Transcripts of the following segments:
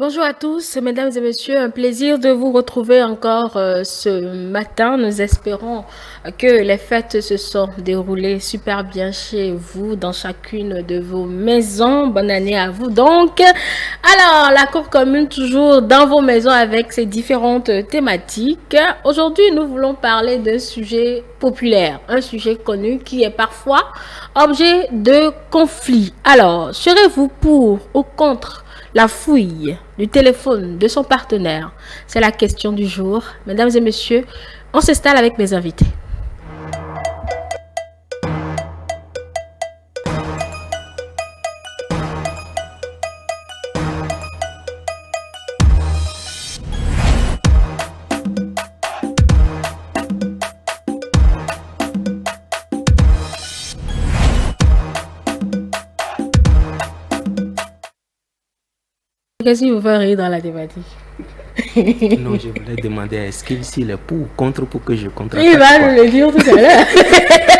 Bonjour à tous, mesdames et messieurs, un plaisir de vous retrouver encore ce matin. Nous espérons que les fêtes se sont déroulées super bien chez vous, dans chacune de vos maisons. Bonne année à vous donc. Alors, la cour commune toujours dans vos maisons avec ses différentes thématiques. Aujourd'hui, nous voulons parler d'un sujet populaire, un sujet connu qui est parfois objet de conflit. Alors, serez-vous pour ou contre la fouille du téléphone de son partenaire? C'est la question du jour. Mesdames et messieurs, on s'installe avec mes invités. Qu'est-ce qui vous fait rire dans la thématique? Non, je voulais demander est-ce qu'il est pour ou contre pour que je contre-attaque. Il va nous le dire tout à l'heure.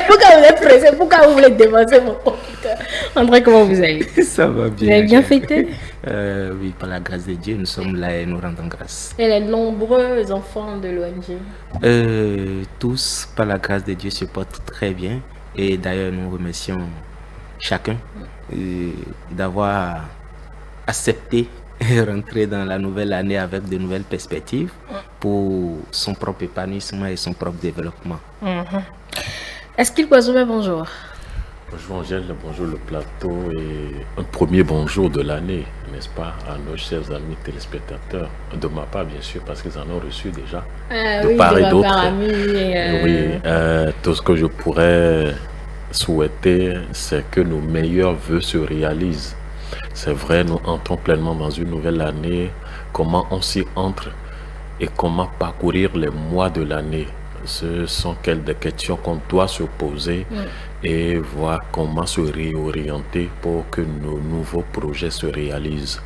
Pourquoi vous êtes pressé? Pourquoi vous voulez dévancer mon computer? André, comment vous allez? Ça va bien. Vous avez bien fêté? Oui, par la grâce de Dieu, nous sommes là et nous rendons grâce. Et les nombreux enfants de l'ONG? Tous, par la grâce de Dieu, se portent très bien. Et d'ailleurs, nous remercions chacun d'avoir accepté rentrer dans la nouvelle année avec de nouvelles perspectives pour son propre épanouissement et son propre développement. Est-ce qu'il peut assumer bonjour? Bonjour Angèle, bonjour le plateau et un premier bonjour de l'année, n'est-ce pas, à nos chers amis téléspectateurs, de ma part bien sûr, parce qu'ils en ont reçu déjà, de part et d'autre. Oui, tout ce que je pourrais souhaiter, c'est que nos meilleurs vœux se réalisent. C'est vrai, nous entrons pleinement dans une nouvelle année. Comment on s'y entre et comment parcourir les mois de l'année? Ce sont des questions qu'on doit se poser et voir comment se réorienter pour que nos nouveaux projets se réalisent.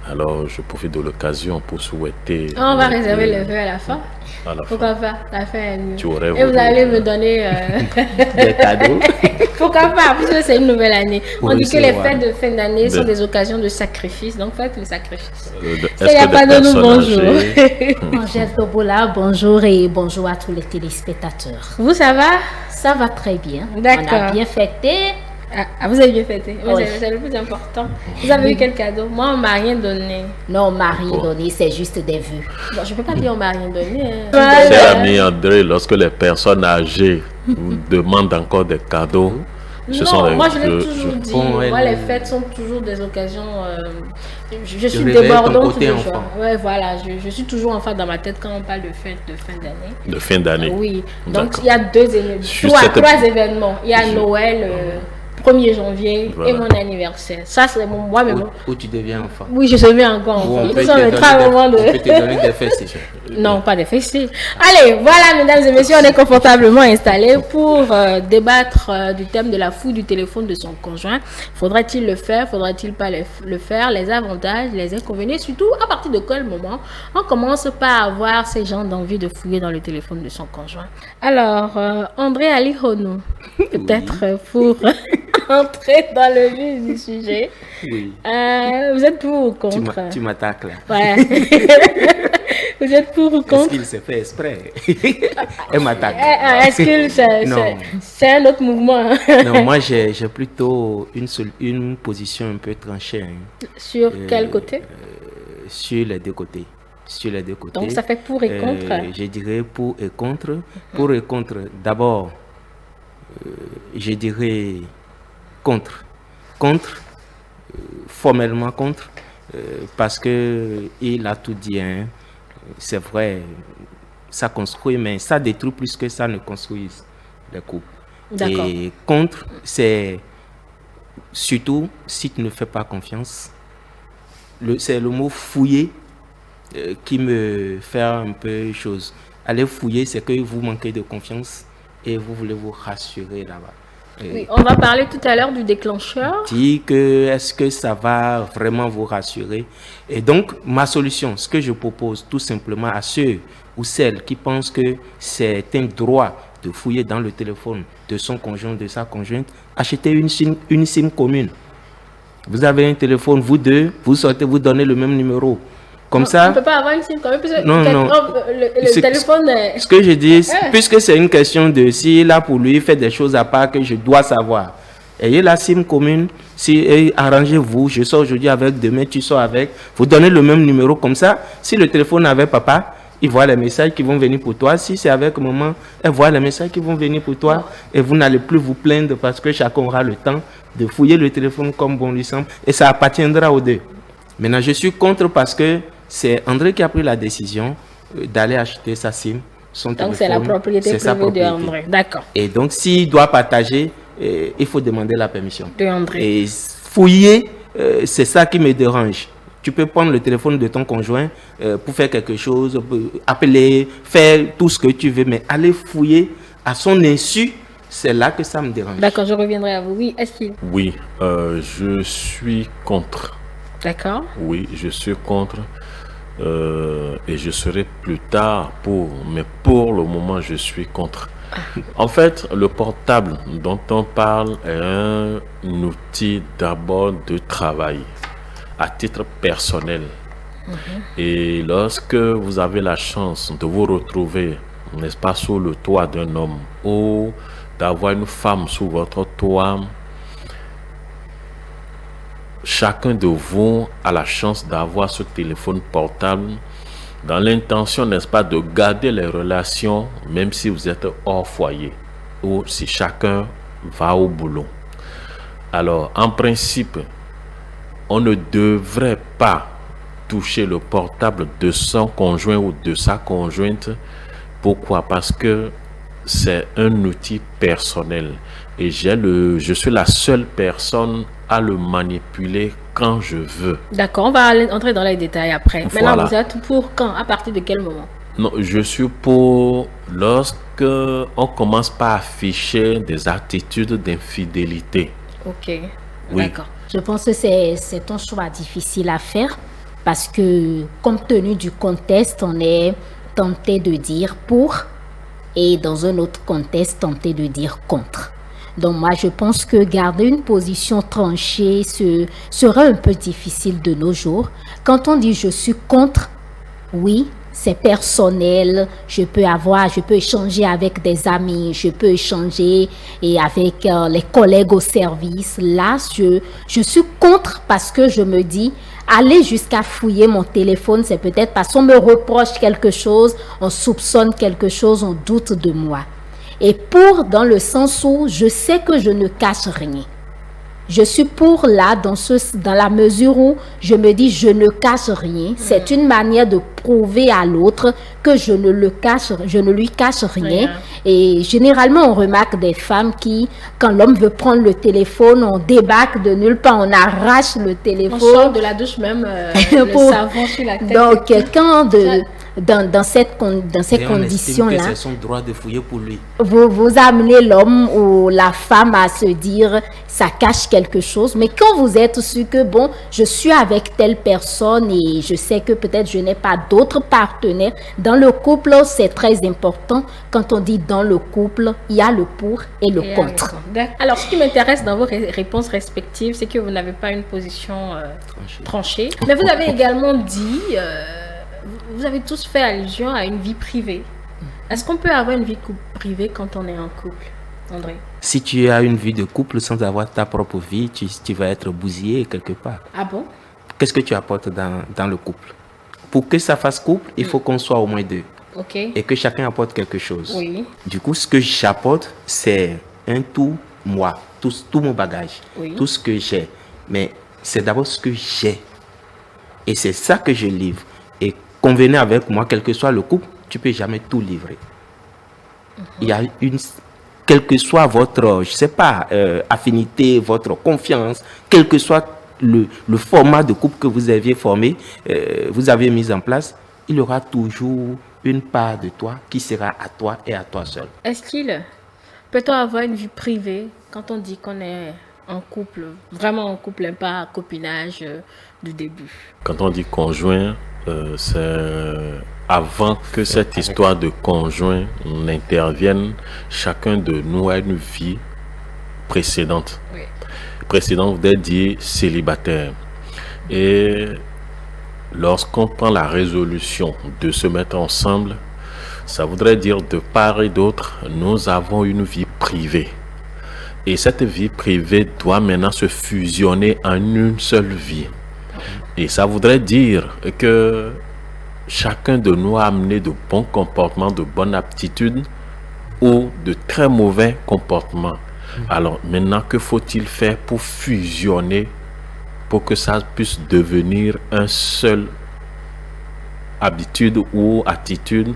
Alors, je profite de l'occasion pour souhaiter... On va réserver le vœu à la fin. Pourquoi pas? La fin est mieux. Et vous allez me donner des cadeaux. Pourquoi pas? Puisque c'est une nouvelle année. On dit que les fêtes de fin d'année sont des occasions de sacrifice. Donc faites le sacrifice. Il n'y a pas de nous bonjour. Angèle Tobola, bonjour et bonjour à tous les téléspectateurs. Vous, ça va? Ça va très bien. D'accord. On a bien fêté. Ah, vous avez bien fêté. Oui. C'est le plus important. Vous avez eu quel cadeau? Moi, on m'a rien donné. Non, on m'a rien donné, c'est juste des vœux. Bon, je ne peux pas dire on m'a rien donné. Cher ami André, lorsque les personnes âgées vous demandent encore des cadeaux, moi je l'ai toujours dit. Moi, les fêtes sont toujours des occasions. Je suis débordante de joie. Ouais, voilà, je suis toujours enfant dans ma tête quand on parle de fêtes de fin d'année. De fin d'année. Oui. Donc il y a trois événements. Il y a Noël. 1er janvier et mon anniversaire. Ça, c'est moi-même. Où tu deviens enfant. Oui, je deviens encore enfant. On peut te donner des fesses. Non, pas des fesses. Allez, voilà, mesdames et messieurs, on est confortablement installés pour débattre du thème de la fouille du téléphone de son conjoint. Faudrait-il le faire? Faudrait-il pas le faire? Les avantages, les inconvénients, surtout à partir de quel moment on commence par avoir ces gens d'envie de fouiller dans le téléphone de son conjoint. Alors, André Ali Hono, peut-être pour... entrer dans le vif du sujet. Oui. Vous êtes pour ou contre? Tu m'attaques là. Ouais. Vous êtes pour ou contre? Est-ce qu'il s'est fait exprès? Elle m'attaque. Est-ce que c'est un autre mouvement? Non, moi j'ai plutôt une position un peu tranchée. Sur quel côté? Sur les deux côtés. Sur les deux côtés. Donc ça fait pour et contre? Je dirais pour et contre. Pour et contre, d'abord, je dirais contre, formellement contre, parce que il a tout dit, hein. C'est vrai, ça construit, mais ça détruit plus que ça ne construit les couples. Et contre, c'est surtout si tu ne fais pas confiance. C'est le mot fouiller qui me fait un peu chose. Aller fouiller, c'est que vous manquez de confiance et vous voulez vous rassurer là-bas. Oui, on va parler tout à l'heure du déclencheur. Dit que est-ce que ça va vraiment vous rassurer? Et donc, ma solution, ce que je propose tout simplement à ceux ou celles qui pensent que c'est un droit de fouiller dans le téléphone de son conjoint, de sa conjointe, achetez une SIM commune. Vous avez un téléphone, vous deux, vous sortez, vous donnez le même numéro. Comme ça. On ne peut pas avoir une SIM quand même. Non. Le téléphone. Ce que je dis, puisque c'est une question de si là pour lui fait des choses à part que je dois savoir. Ayez la SIM commune. Si arrangez-vous, je sors aujourd'hui avec, demain tu sors avec. Vous donnez le même numéro comme ça. Si le téléphone est avec papa, il voit les messages qui vont venir pour toi. Si c'est avec maman, elle voit les messages qui vont venir pour toi. Et vous n'allez plus vous plaindre parce que chacun aura le temps de fouiller le téléphone comme bon lui semble. Et ça appartiendra aux deux. Maintenant, je suis contre parce que c'est André qui a pris la décision d'aller acheter sa SIM, son téléphone. Donc c'est la propriété privée de André. D'accord. Et donc s'il doit partager, il faut demander la permission. De André. Et fouiller, c'est ça qui me dérange. Tu peux prendre le téléphone de ton conjoint pour faire quelque chose, appeler, faire tout ce que tu veux, mais aller fouiller à son insu, c'est là que ça me dérange. D'accord, je reviendrai à vous. Oui, Oui, je suis contre. D'accord. Oui, je suis contre. Et je serai plus tard pour. Mais pour le moment, je suis contre. En fait, le portable dont on parle est un outil d'abord de travail à titre personnel. Et lorsque vous avez la chance de vous retrouver, n'est-ce pas, sous le toit d'un homme ou d'avoir une femme sous votre toit, chacun de vous a la chance d'avoir ce téléphone portable dans l'intention, n'est-ce pas, de garder les relations même si vous êtes hors foyer ou si chacun va au boulot. Alors, en principe, on ne devrait pas toucher le portable de son conjoint ou de sa conjointe. Pourquoi? Parce que c'est un outil personnel et je suis la seule personne à le manipuler quand je veux. D'accord, on va entrer dans les détails après. Voilà. Maintenant, vous êtes pour quand? À partir de quel moment? Non, je suis pour lorsque on commence par afficher des attitudes d'infidélité. Ok, Oui. d'accord. Je pense que c'est un choix difficile à faire parce que, compte tenu du contexte, on est tenté de dire pour et dans un autre contexte, tenté de dire contre. Donc moi, je pense que garder une position tranchée serait un peu difficile de nos jours. Quand on dit je suis contre, oui, c'est personnel, je peux échanger avec des amis, je peux échanger et avec les collègues au service. Là, je suis contre parce que je me dis, aller jusqu'à fouiller mon téléphone, c'est peut-être parce qu'on me reproche quelque chose, on soupçonne quelque chose, on doute de moi. Et pour, dans le sens où je sais que je ne cache rien. Je suis pour là, dans la mesure où je me dis je ne cache rien. C'est une manière de prouver à l'autre que je ne lui cache rien. Et généralement, on remarque des femmes qui, quand l'homme veut prendre le téléphone, on débarque de nulle part, on arrache le téléphone. On sort de la douche même, le savon sur la tête. Donc, quelqu'un dans ces conditions-là, c'est son droit de fouiller pour lui. Vous amenez l'homme ou la femme à se dire ça cache quelque chose, mais quand vous êtes sûr que bon, je suis avec telle personne et je sais que peut-être je n'ai pas d'autres partenaires dans le couple, c'est très important. Quand on dit dans le couple, il y a le pour et le contre. Alors, ce qui m'intéresse dans vos réponses respectives, c'est que vous n'avez pas une position tranchée, mais vous avez également dit vous avez tous fait allusion à une vie privée. Est-ce qu'on peut avoir une vie privée quand on est en couple, André? Si tu as une vie de couple sans avoir ta propre vie, tu vas être bousillé quelque part. Ah bon? Qu'est-ce que tu apportes dans le couple? Pour que ça fasse couple, il faut qu'on soit au moins deux. Ok. Et que chacun apporte quelque chose. Oui. Du coup, ce que j'apporte, c'est un tout moi, tout mon bagage, oui. Tout ce que j'ai. Mais c'est d'abord ce que j'ai. Et c'est ça que je livre. Et convenez avec moi, quel que soit le couple, tu ne peux jamais tout livrer. Il y a quel que soit votre, je sais pas, affinité, votre confiance, quel que soit le format de couple que vous aviez formé, vous avez mis en place, il y aura toujours une part de toi qui sera à toi et à toi seul. Est-ce qu'il peut-on avoir une vie privée quand on dit qu'on est en couple, vraiment en couple, et pas copinage du début? Quand on dit conjoint, c'est avant que cette histoire de conjoint n'intervienne, chacun de nous a une vie précédente. Oui. précédente, vous devez dire célibataire. Et lorsqu'on prend la résolution de se mettre ensemble, ça voudrait dire de part et d'autre, nous avons une vie privée. Et cette vie privée doit maintenant se fusionner en une seule vie. Et ça voudrait dire que chacun de nous a amené de bons comportements, de bonnes aptitudes ou de très mauvais comportements. Alors maintenant, que faut-il faire pour fusionner, pour que ça puisse devenir un seul habitude ou attitude,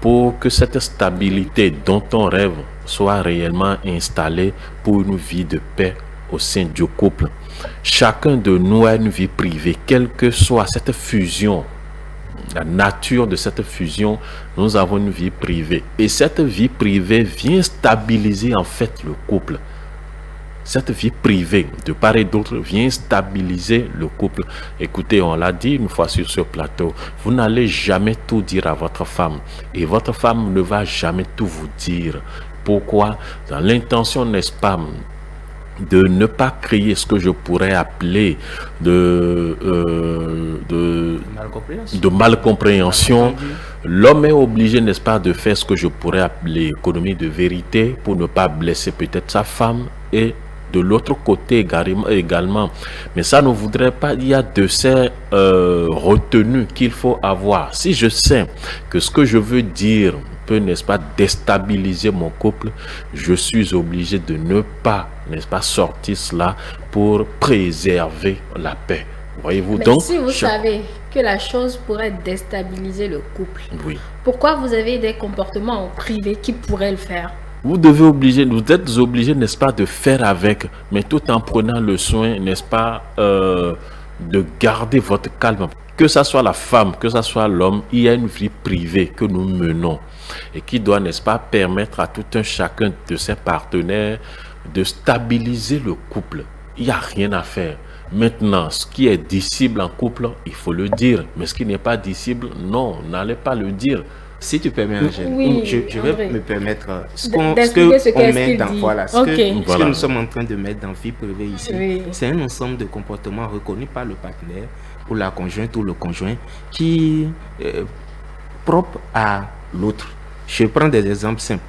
pour que cette stabilité dont on rêve soit réellement installée pour une vie de paix au sein du couple. Chacun de nous a une vie privée, quelle que soit cette fusion, la nature de cette fusion, nous avons une vie privée. Et cette vie privée vient stabiliser en fait le couple. Cette vie privée, de part et d'autre, vient stabiliser le couple. Écoutez, on l'a dit une fois sur ce plateau, vous n'allez jamais tout dire à votre femme. Et votre femme ne va jamais tout vous dire. Pourquoi? Dans l'intention, n'est-ce pas, de ne pas créer ce que je pourrais appeler de malcompréhension. L'homme est obligé, n'est-ce pas, de faire ce que je pourrais appeler économie de vérité pour ne pas blesser peut-être sa femme, et de l'autre côté également. Mais ça ne voudrait pas, il y a de ces retenues qu'il faut avoir. Si je sais que ce que je veux dire peut, n'est-ce pas, déstabiliser mon couple, je suis obligé de ne pas, n'est-ce pas, sortir cela pour préserver la paix. Voyez-vous? Mais donc, si vous savez que la chose pourrait déstabiliser le couple, oui, pourquoi vous avez des comportements en privé qui pourraient le faire? vous êtes obligé, n'est-ce pas, de faire avec, mais tout en prenant le soin, n'est-ce pas, de garder votre calme. Que ça soit la femme, que ça soit l'homme, il y a une vie privée que nous menons et qui doit, n'est-ce pas, permettre à tout un chacun de ses partenaires de stabiliser le couple. Il n'y a rien à faire. Maintenant, ce qui est dissible en couple, il faut le dire. Mais ce qui n'est pas dissible, non, n'allez pas le dire. Si tu permets, Angèle, oui, je vais me permettre ce que nous sommes en train de mettre dans vie privée ici. Oui. C'est un ensemble de comportements reconnus par le partenaire ou la conjointe ou le conjoint qui est propre à l'autre. Je prends des exemples simples.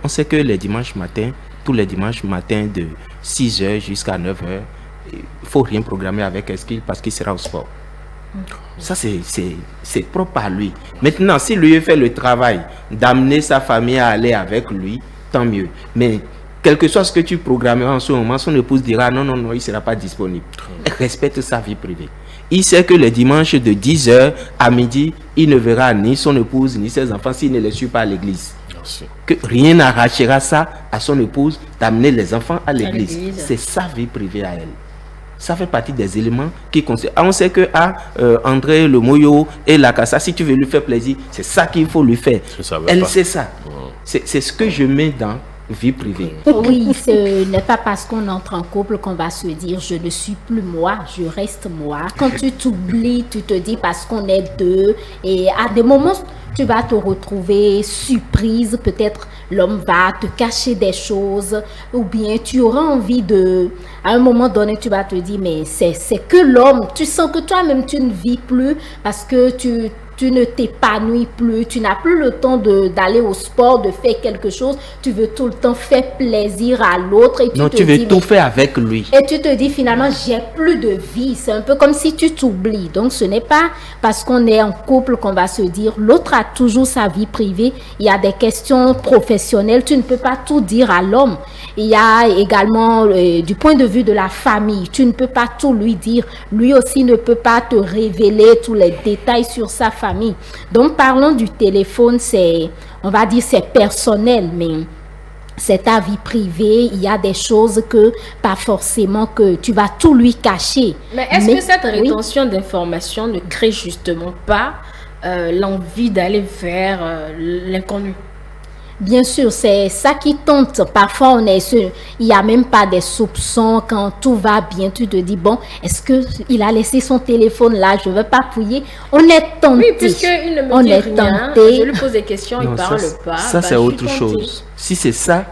On sait que les dimanches matins, tous les dimanches matins de 6h jusqu'à 9h, il ne faut rien programmer avec Esquil parce qu'il sera au sport. Ça, c'est propre à lui. Maintenant, si lui fait le travail d'amener sa famille à aller avec lui, tant mieux. Mais quel que soit ce que tu programmeras en ce moment, son épouse dira non, il ne sera pas disponible. Respecte sa vie privée. Il sait que les dimanches de 10h à midi, il ne verra ni son épouse ni ses enfants s'il ne les suit pas à l'église. Que rien n'arrachera ça à son épouse d'amener les enfants à l'église. C'est sa vie privée à elle. Ça fait partie des éléments qui concernent. On sait que André, le Moyo et la Cassa, si tu veux lui faire plaisir, c'est ça qu'il faut lui faire. Elle sait ça. C'est ce que je mets dans vie privée. Oui, ce n'est pas parce qu'on entre en couple qu'on va se dire je ne suis plus moi, je reste moi. Quand tu t'oublies, tu te dis parce qu'on est deux, et à des moments tu vas te retrouver surprise, peut-être l'homme va te cacher des choses, ou bien tu auras envie à un moment donné tu vas te dire mais c'est que l'homme, tu sens que toi-même tu ne vis plus parce que tu ne t'épanouis plus, tu n'as plus le temps d'aller au sport, de faire quelque chose, tu veux tout le temps faire plaisir à l'autre. Tu veux tout faire avec lui. Et tu te dis finalement, j'ai plus de vie. C'est un peu comme si tu t'oublies. Donc ce n'est pas parce qu'on est en couple qu'on va se dire, l'autre a toujours sa vie privée. Il y a des questions professionnelles, tu ne peux pas tout dire à l'homme. Il y a également, du point de vue de la famille, tu ne peux pas tout lui dire. Lui aussi ne peut pas te révéler tous les détails sur sa famille. Donc parlons du téléphone, on va dire c'est personnel, mais c'est ta vie privée. Il y a des choses que pas forcément que tu vas tout lui cacher. Mais est-ce que cette rétention d'informations ne crée justement pas l'envie d'aller vers l'inconnu? Bien sûr, c'est ça qui tente. Parfois, il n'y a même pas des soupçons. Quand tout va bien, tu te dis, bon, est-ce qu'il a laissé son téléphone là? Je ne veux pas fouiller. On est tenté. Oui, puisqu'il ne me dit rien, je lui pose des questions, il ne parle pas. Ça, c'est autre chose. Si c'est ça,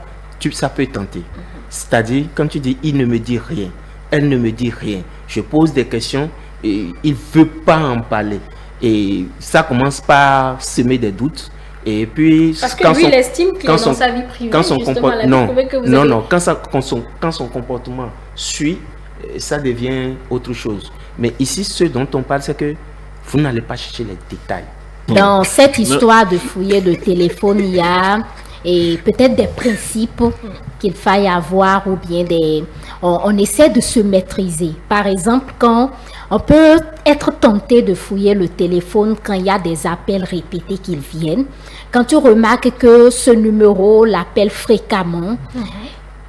ça peut tenter. C'est-à-dire, quand tu dis, il ne me dit rien, elle ne me dit rien, je pose des questions, il ne veut pas en parler. Et ça commence par semer des doutes. Et puis, parce que lui, il estime qu'il est dans sa vie privée. Quand son comportement suit, ça devient autre chose. Mais ici, ce dont on parle, c'est que vous n'allez pas chercher les détails. Dans cette histoire de fouiller le téléphone, il y a peut-être des principes qu'il faille avoir ou bien on essaie de se maîtriser. Par exemple, quand on peut être tenté de fouiller le téléphone quand il y a des appels répétés qui viennent. Quand tu remarques que ce numéro l'appelle fréquemment,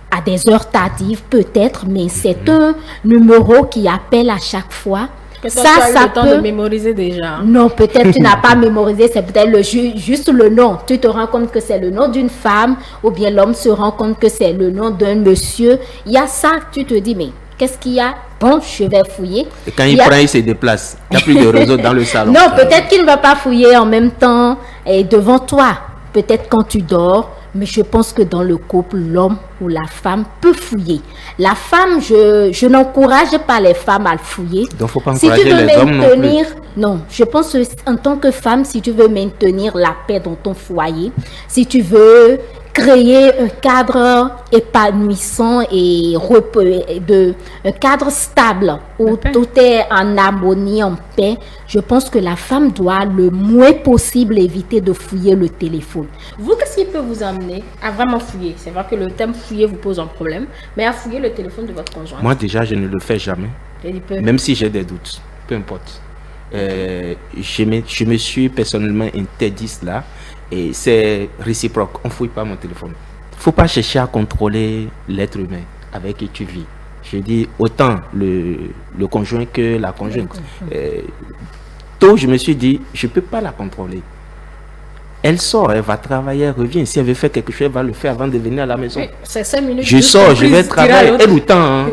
à des heures tardives peut-être, mais c'est un numéro qui appelle à chaque fois. Ça peut... le temps de mémoriser déjà. Non, peut-être tu n'as pas mémorisé, c'est peut-être juste le nom. Tu te rends compte que c'est le nom d'une femme ou bien l'homme se rend compte que c'est le nom d'un monsieur. Il y a ça, tu te dis, mais qu'est-ce qu'il y a? Bon, je vais fouiller. Et quand il prend, il se déplace. Il n'y a plus de réseau dans le salon. Non, peut-être qu'il ne va pas fouiller en même temps et devant toi. Peut-être quand tu dors. Mais je pense que dans le couple, l'homme ou la femme peut fouiller. La femme, je n'encourage pas les femmes à le fouiller. Donc, il ne faut pas encourager les hommes non plus. Non, je pense en tant que femme, si tu veux maintenir la paix dans ton foyer, si tu veux créer un cadre épanouissant et un cadre stable où tout est en harmonie, en paix, je pense que la femme doit le moins possible éviter de fouiller le téléphone. Vous, qu'est-ce qui peut vous amener à vraiment fouiller? C'est vrai que le thème fouiller vous pose un problème, mais à fouiller le téléphone de votre conjoint? Moi déjà, je ne le fais jamais, même si j'ai des doutes, peu importe. Je me suis personnellement interdit cela. Et c'est réciproque, on ne fouille pas mon téléphone. Il ne faut pas chercher à contrôler l'être humain avec qui tu vis. Je dis autant le conjoint que la conjointe. Tôt, je me suis dit, je ne peux pas la contrôler. Elle sort, elle va travailler, elle revient. Si elle veut faire quelque chose, elle va le faire avant de venir à la maison. Oui, c'est 5 minutes. Je sors, je vais travailler, elle ou temps. Hein.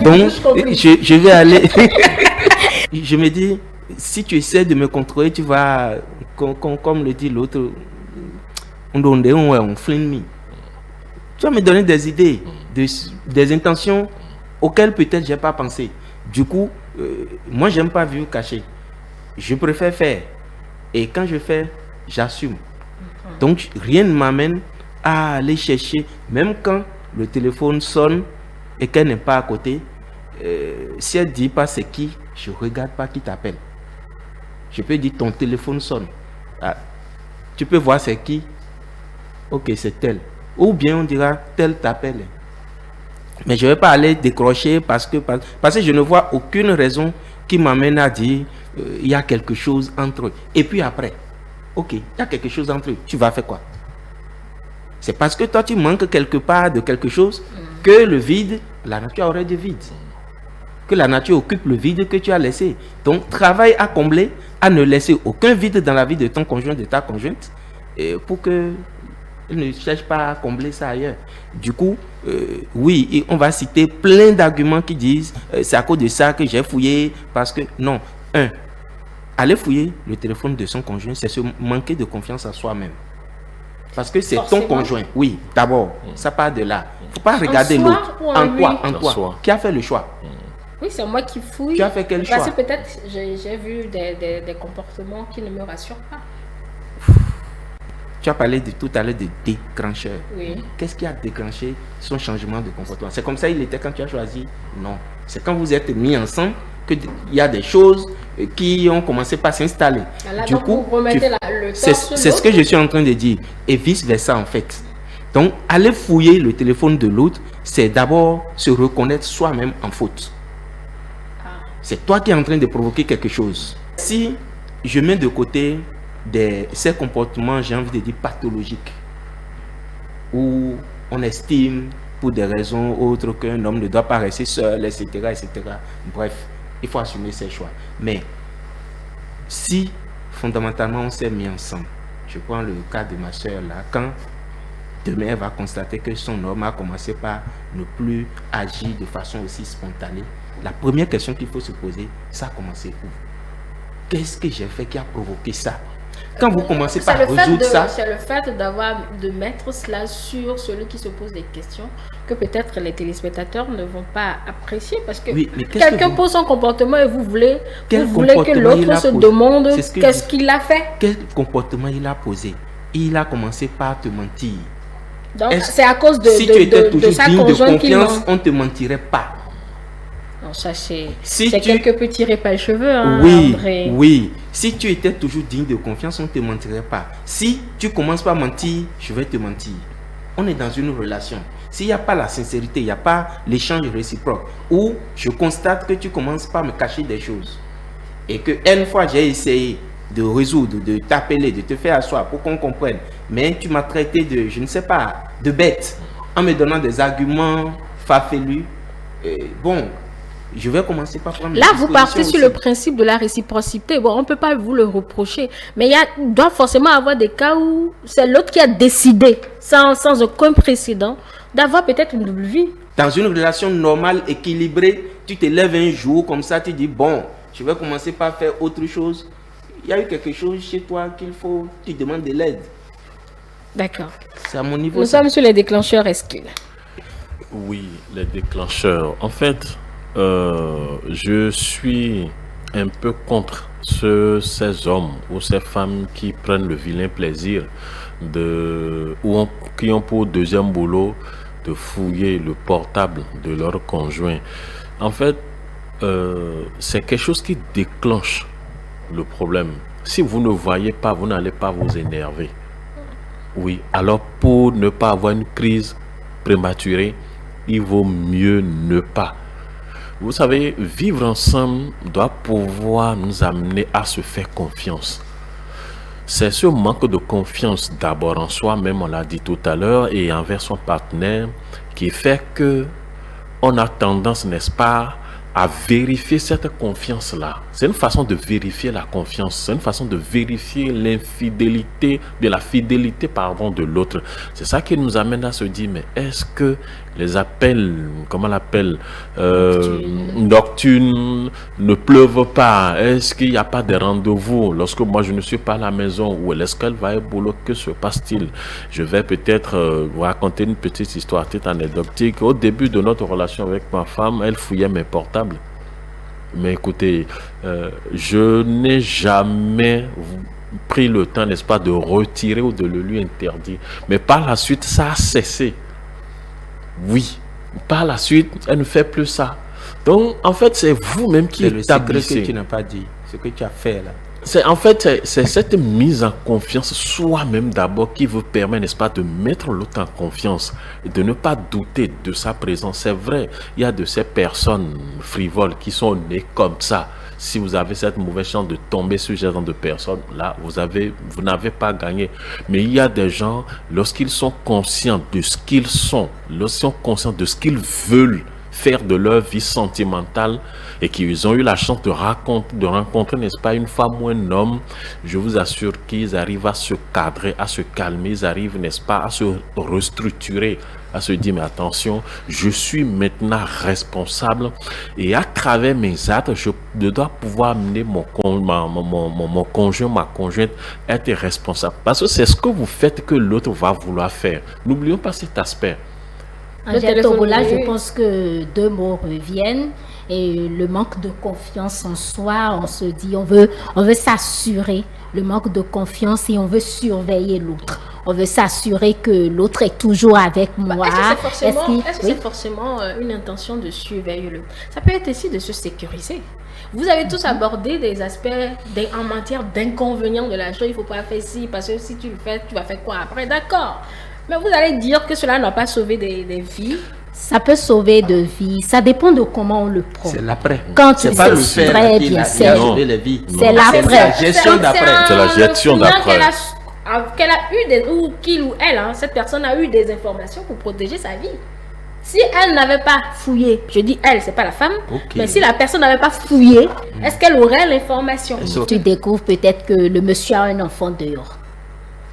Donc, je vais aller. Je me dis, si tu essaies de me contrôler, tu vas, comme le dit l'autre, on flingue me. Tu vas me donner des idées, des intentions auxquelles peut-être je n'ai pas pensé. Du coup, moi, je n'aime pas vivre caché. Je préfère faire. Et quand je fais, j'assume. Donc, rien ne m'amène à aller chercher, même quand le téléphone sonne et qu'elle n'est pas à côté. Si elle ne dit pas c'est qui, je ne regarde pas qui t'appelle. Je peux dire ton téléphone sonne. Ah, tu peux voir c'est qui. Ok, c'est tel. Ou bien on dira tel t'appelle. Mais je ne vais pas aller décrocher parce que je ne vois aucune raison qui m'amène à dire il y a quelque chose entre eux. Et puis après, ok, il y a quelque chose entre eux. Tu vas faire quoi? C'est parce que toi tu manques quelque part de quelque chose que le vide, la nature aurait du vide. Que la nature occupe le vide que tu as laissé. Donc, travaille à combler, à ne laisser aucun vide dans la vie de ton conjoint, de ta conjointe, pour que ne cherche pas à combler ça ailleurs. Du coup, oui, on va citer plein d'arguments qui disent c'est à cause de ça que j'ai fouillé, parce que non. Aller fouiller le téléphone de son conjoint, c'est se manquer de confiance en soi-même. Parce que c'est ton conjoint. Oui, d'abord, ça part de là. Il ne faut pas regarder l'autre. En toi. Qui a fait le choix? Oui, c'est moi qui fouille. Tu as fait quel choix? Parce que peut-être j'ai vu des comportements qui ne me rassurent pas. Tu as parlé tout à l'heure de déclencheur. Oui. Qu'est-ce qui a déclenché son changement de comportement? C'est comme ça il était quand tu as choisi? Non. C'est quand vous êtes mis ensemble qu'il y a des choses qui ont commencé par s'installer. Du coup, c'est ce que je suis en train de dire. Et vice-versa en fait. Donc, aller fouiller le téléphone de l'autre, c'est d'abord se reconnaître soi-même en faute. C'est toi qui es en train de provoquer quelque chose. Si je mets de côté ces comportements, j'ai envie de dire pathologiques, où on estime pour des raisons autres qu'un homme ne doit pas rester seul, etc., etc. Bref, il faut assumer ses choix. Mais si fondamentalement on s'est mis ensemble, je prends le cas de ma soeur là, quand demain elle va constater que son homme a commencé par ne plus agir de façon aussi spontanée, la première question qu'il faut se poser, ça a commencé où? Qu'est-ce que j'ai fait qui a provoqué ça? Quand vous commencez par résoudre ça... C'est le fait de mettre cela sur celui qui se pose des questions que peut-être les téléspectateurs ne vont pas apprécier parce que quelqu'un pose son comportement et vous voulez que l'autre se demande qu'est-ce qu'il a fait. Quel comportement il a posé? Il a commencé par te mentir. Donc c'est à cause si tu étais toujours sa digne de conjointe confiance, on ne te mentirait pas. Non, ça c'est quelques petits répats de cheveux, hein, oui, André. Oui. Si tu étais toujours digne de confiance, on ne te mentirait pas. Si tu commences par mentir, je vais te mentir. On est dans une relation. S'il n'y a pas la sincérité, il n'y a pas l'échange réciproque, où je constate que tu commences par me cacher des choses, et que une fois j'ai essayé de résoudre, de t'appeler, de te faire asseoir pour qu'on comprenne, mais tu m'as traité de, je ne sais pas, de bête, en me donnant des arguments farfelus. Bon, je vais commencer par prendre... Là, vous partez sur le principe de la réciprocité. Bon, on ne peut pas vous le reprocher. Mais il doit forcément avoir des cas où c'est l'autre qui a décidé, sans aucun précédent, d'avoir peut-être une double vie. Dans une relation normale, équilibrée, tu te lèves un jour comme ça, tu dis, bon, je vais commencer par faire autre chose. Il y a eu quelque chose chez toi qu'il faut, tu demandes de l'aide. D'accord. C'est à mon niveau. Nous sommes sur les déclencheurs, est-ce qu'il... Oui, les déclencheurs. En fait... je suis un peu contre ces hommes ou ces femmes qui prennent le vilain plaisir qui ont pour deuxième boulot de fouiller le portable de leur conjoint. En fait, c'est quelque chose qui déclenche le problème. Si vous ne voyez pas, vous n'allez pas vous énerver. Oui, alors pour ne pas avoir une crise prématurée, il vaut mieux ne pas. Vous savez, vivre ensemble doit pouvoir nous amener à se faire confiance. C'est ce manque de confiance d'abord en soi-même, on l'a dit tout à l'heure, et envers son partenaire, qui fait que on a tendance, n'est-ce pas, à vérifier cette confiance-là. C'est une façon de vérifier la confiance, c'est une façon de vérifier l'infidélité, la fidélité de l'autre. C'est ça qui nous amène à se dire, mais est-ce que les appels, comment on l'appelle, nocturnes ne pleuvent pas? Est-ce qu'il n'y a pas de rendez-vous lorsque moi je ne suis pas à la maison? Ou est-ce qu'elle va au boulot? Que se passe-t-il? Je vais peut-être vous raconter une petite histoire, petite anecdotique. Au début de notre relation avec ma femme, elle fouillait mes portables. Mais écoutez, je n'ai jamais pris le temps, n'est-ce pas, de retirer ou de le lui interdire. Mais par la suite, ça a cessé. Oui, par la suite, elle ne fait plus ça. Donc, en fait, c'est vous-même qui établissez. C'est le secret que tu n'as pas dit, ce que tu as fait là. C'est cette mise en confiance soi-même d'abord qui vous permet, n'est-ce pas, de mettre l'autre en confiance et de ne pas douter de sa présence. C'est vrai, il y a de ces personnes frivoles qui sont nées comme ça. Si vous avez cette mauvaise chance de tomber sur ce genre de personnes, là, vous n'avez pas gagné. Mais il y a des gens, lorsqu'ils sont conscients de ce qu'ils sont, lorsqu'ils sont conscients de ce qu'ils veulent faire de leur vie sentimentale et qu'ils ont eu la chance de rencontrer, n'est-ce pas, une femme ou un homme, je vous assure qu'ils arrivent à se cadrer, à se calmer, ils arrivent, n'est-ce pas, à se restructurer, à se dire, mais attention, je suis maintenant responsable et à travers mes actes, je dois pouvoir amener mon conjoint, ma conjointe, être responsable. Parce que c'est ce que vous faites que l'autre va vouloir faire. N'oublions pas cet aspect. Angèle Tombola, je pense que deux mots reviennent et le manque de confiance en soi, on se dit, on veut s'assurer, le manque de confiance et on veut surveiller l'autre. On veut s'assurer que l'autre est toujours avec moi. Est-ce que c'est forcément une intention de surveiller l'autre? Ça peut être aussi de se sécuriser. Vous avez tous abordé des aspects en matière d'inconvénients de la chose. Il ne faut pas faire ci, parce que si tu le fais, tu vas faire quoi après? D'accord. Mais vous allez dire que cela n'a pas sauvé des vies? Ça peut sauver de vies. Ça dépend de comment on le prend. C'est l'après. Quand tu sais très bien, c'est l'après. C'est la gestion d'après. C'est la gestion d'après. Qu'elle a eu ou qu'il ou elle, cette personne a eu des informations pour protéger sa vie. Si elle n'avait pas fouillé, je dis elle, c'est pas la femme, mais si la personne n'avait pas fouillé, est-ce qu'elle aurait l'information? Tu découvres peut-être que le monsieur a un enfant dehors.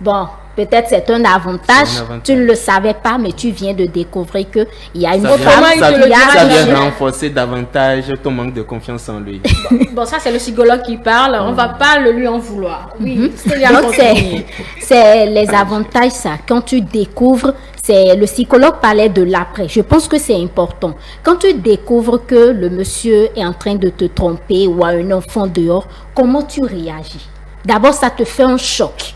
Bon, Peut-être c'est un avantage, tu ne le savais pas, mais tu viens de découvrir qu'il y a une femme ça vient renforcer davantage ton manque de confiance en lui. Bon, ça c'est le psychologue qui parle, on ne va pas le lui en vouloir. Oui, donc c'est les avantages, ça. Quand tu découvres, le psychologue parlait de l'après. Je pense que c'est important. Quand tu découvres que le monsieur est en train de te tromper ou a un enfant dehors, comment tu réagis? D'abord, ça te fait un choc.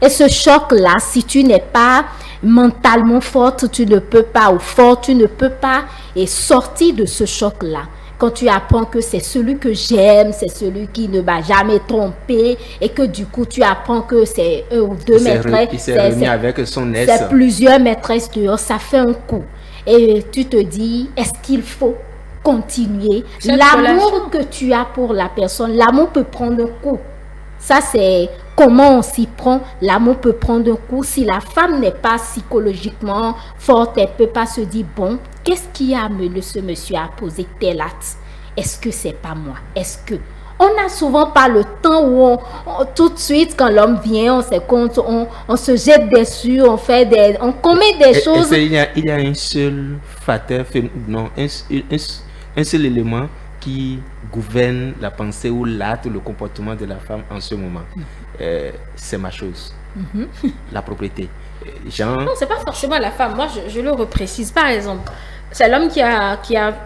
Et ce choc-là, si tu n'es pas mentalement forte, tu ne peux pas, ou fort, tu ne peux pas sortir de ce choc-là. Quand tu apprends que c'est celui que j'aime, c'est celui qui ne m'a jamais trompé, et que du coup tu apprends que c'est un ou deux maîtresses, c'est plusieurs maîtresses dehors, ça fait un coup. Et tu te dis, est-ce qu'il faut continuer? L'amour que tu as pour la personne, l'amour peut prendre un coup. Ça, c'est comment on s'y prend. L'amour peut prendre un coup. Si la femme n'est pas psychologiquement forte, elle ne peut pas se dire, bon, qu'est-ce qui a amené ce monsieur à poser tel acte? Est-ce que c'est pas moi? Est-ce que... On n'a souvent pas le temps où tout de suite, quand l'homme vient, on se compte, on se jette dessus, on commet des choses. Il y a un seul facteur, non, un seul élément qui gouverne la pensée ou l'acte, le comportement de la femme en ce moment. C'est ma chose, la propriété. Non, c'est pas forcément la femme. Moi, je le reprécise. Par exemple, c'est l'homme qui a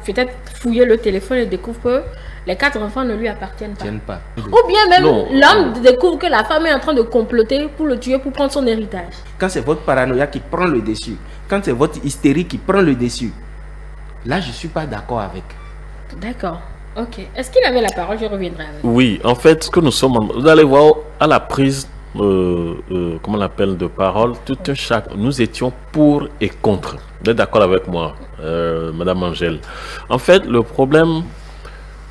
peut-être fouillé le téléphone et découvre que les 4 enfants ne lui appartiennent pas. Ou bien même l'homme découvre que la femme est en train de comploter pour le tuer, pour prendre son héritage. Quand c'est votre paranoïa qui prend le dessus, quand c'est votre hystérie qui prend le dessus, là, je ne suis pas d'accord avec. D'accord. Ok. Est-ce qu'il avait la parole? Je reviendrai avec. Oui, en fait, ce que nous sommes... Vous allez voir à la prise, comment on appelle, de parole, tout un chaque... Nous étions pour et contre. Vous êtes d'accord avec moi, Madame Angèle? En fait, le problème,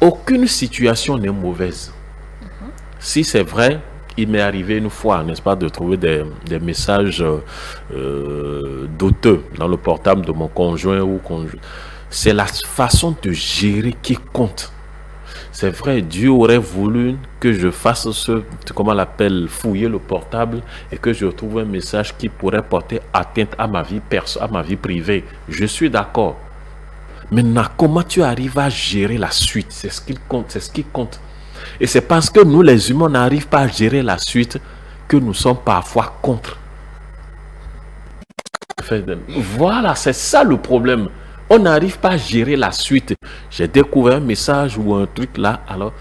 aucune situation n'est mauvaise. Si c'est vrai, il m'est arrivé une fois, n'est-ce pas, de trouver des messages douteux dans le portable de mon conjoint ou conjoint. C'est la façon de gérer qui compte. C'est vrai, Dieu aurait voulu que je fasse comment on l'appelle, fouiller le portable et que je trouve un message qui pourrait porter atteinte à ma vie à ma vie privée. Je suis d'accord. Maintenant, comment tu arrives à gérer la suite? C'est ce qui compte, c'est ce qui compte. Et c'est parce que nous, les humains, n'arrivent pas à gérer la suite que nous sommes parfois contre. Voilà, c'est ça le problème. On n'arrive pas à gérer la suite. J'ai découvert un message ou un truc là. Alors,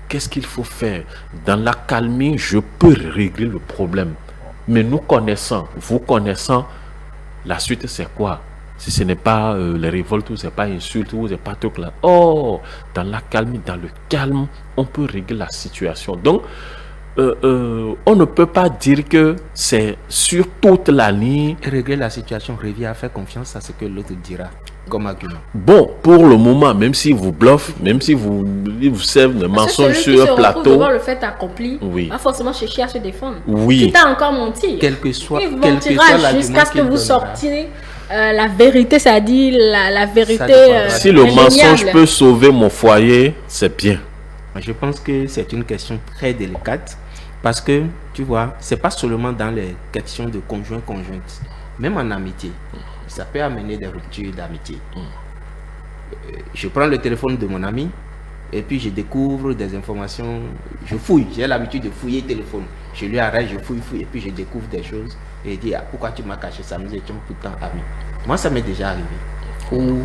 qu'est-ce qu'il faut faire? Dans la calmie, je peux régler le problème. Mais nous connaissons, vous connaissant, la suite c'est quoi? Si ce n'est pas les révoltes, ou ce n'est pas insultes, ou ce n'est pas truc là. Oh, dans la calmie, dans le calme, on peut régler la situation. Donc, on ne peut pas dire que c'est sur toute la ligne. Régler la situation revient à faire confiance à ce que l'autre dira comme argument. Bon, pour le moment, même si vous bluffez, même si vous servez de mensonges sur un plateau. Devant le fait accompli, oui. Pas forcément chercher à se défendre. Oui. Si tu as encore menti, quel que soit jusqu'à ce que vous sortiez la vérité, ça dit la vérité. Si le mensonge peut sauver mon foyer, c'est bien. Je pense que c'est une question très délicate parce que, tu vois, c'est pas seulement dans les questions de conjoint-conjointe, même en amitié. Ça peut amener des ruptures d'amitié. Je prends le téléphone de mon ami et puis je découvre des informations. Je fouille, j'ai l'habitude de fouiller le téléphone. Je lui arrête, je fouille et puis je découvre des choses et je dis pourquoi tu m'as caché ça? Nous étions tout le temps amis. Moi, ça m'est déjà arrivé. Où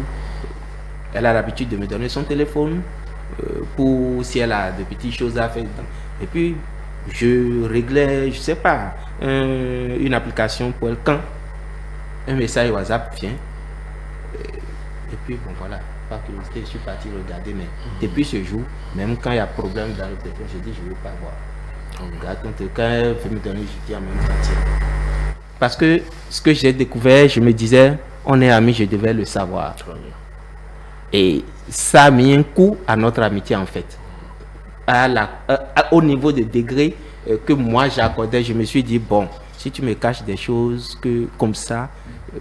elle a l'habitude de me donner son téléphone pour si elle a de petites choses à faire. Et puis je réglais, je sais pas, une application pour elle quand un message WhatsApp vient et puis bon voilà, par curiosité je suis parti regarder, mais depuis ce jour, même quand il y a problème dans le téléphone, je dis je ne veux pas voir. Regarde, quand elle veut me donner, je dis en même temps. Parce que ce que j'ai découvert, je me disais, on est amis, je devais le savoir. Et ça a mis un coup à notre amitié en fait. Au niveau de degré que moi j'accordais, je me suis dit bon, si tu me caches des choses comme ça,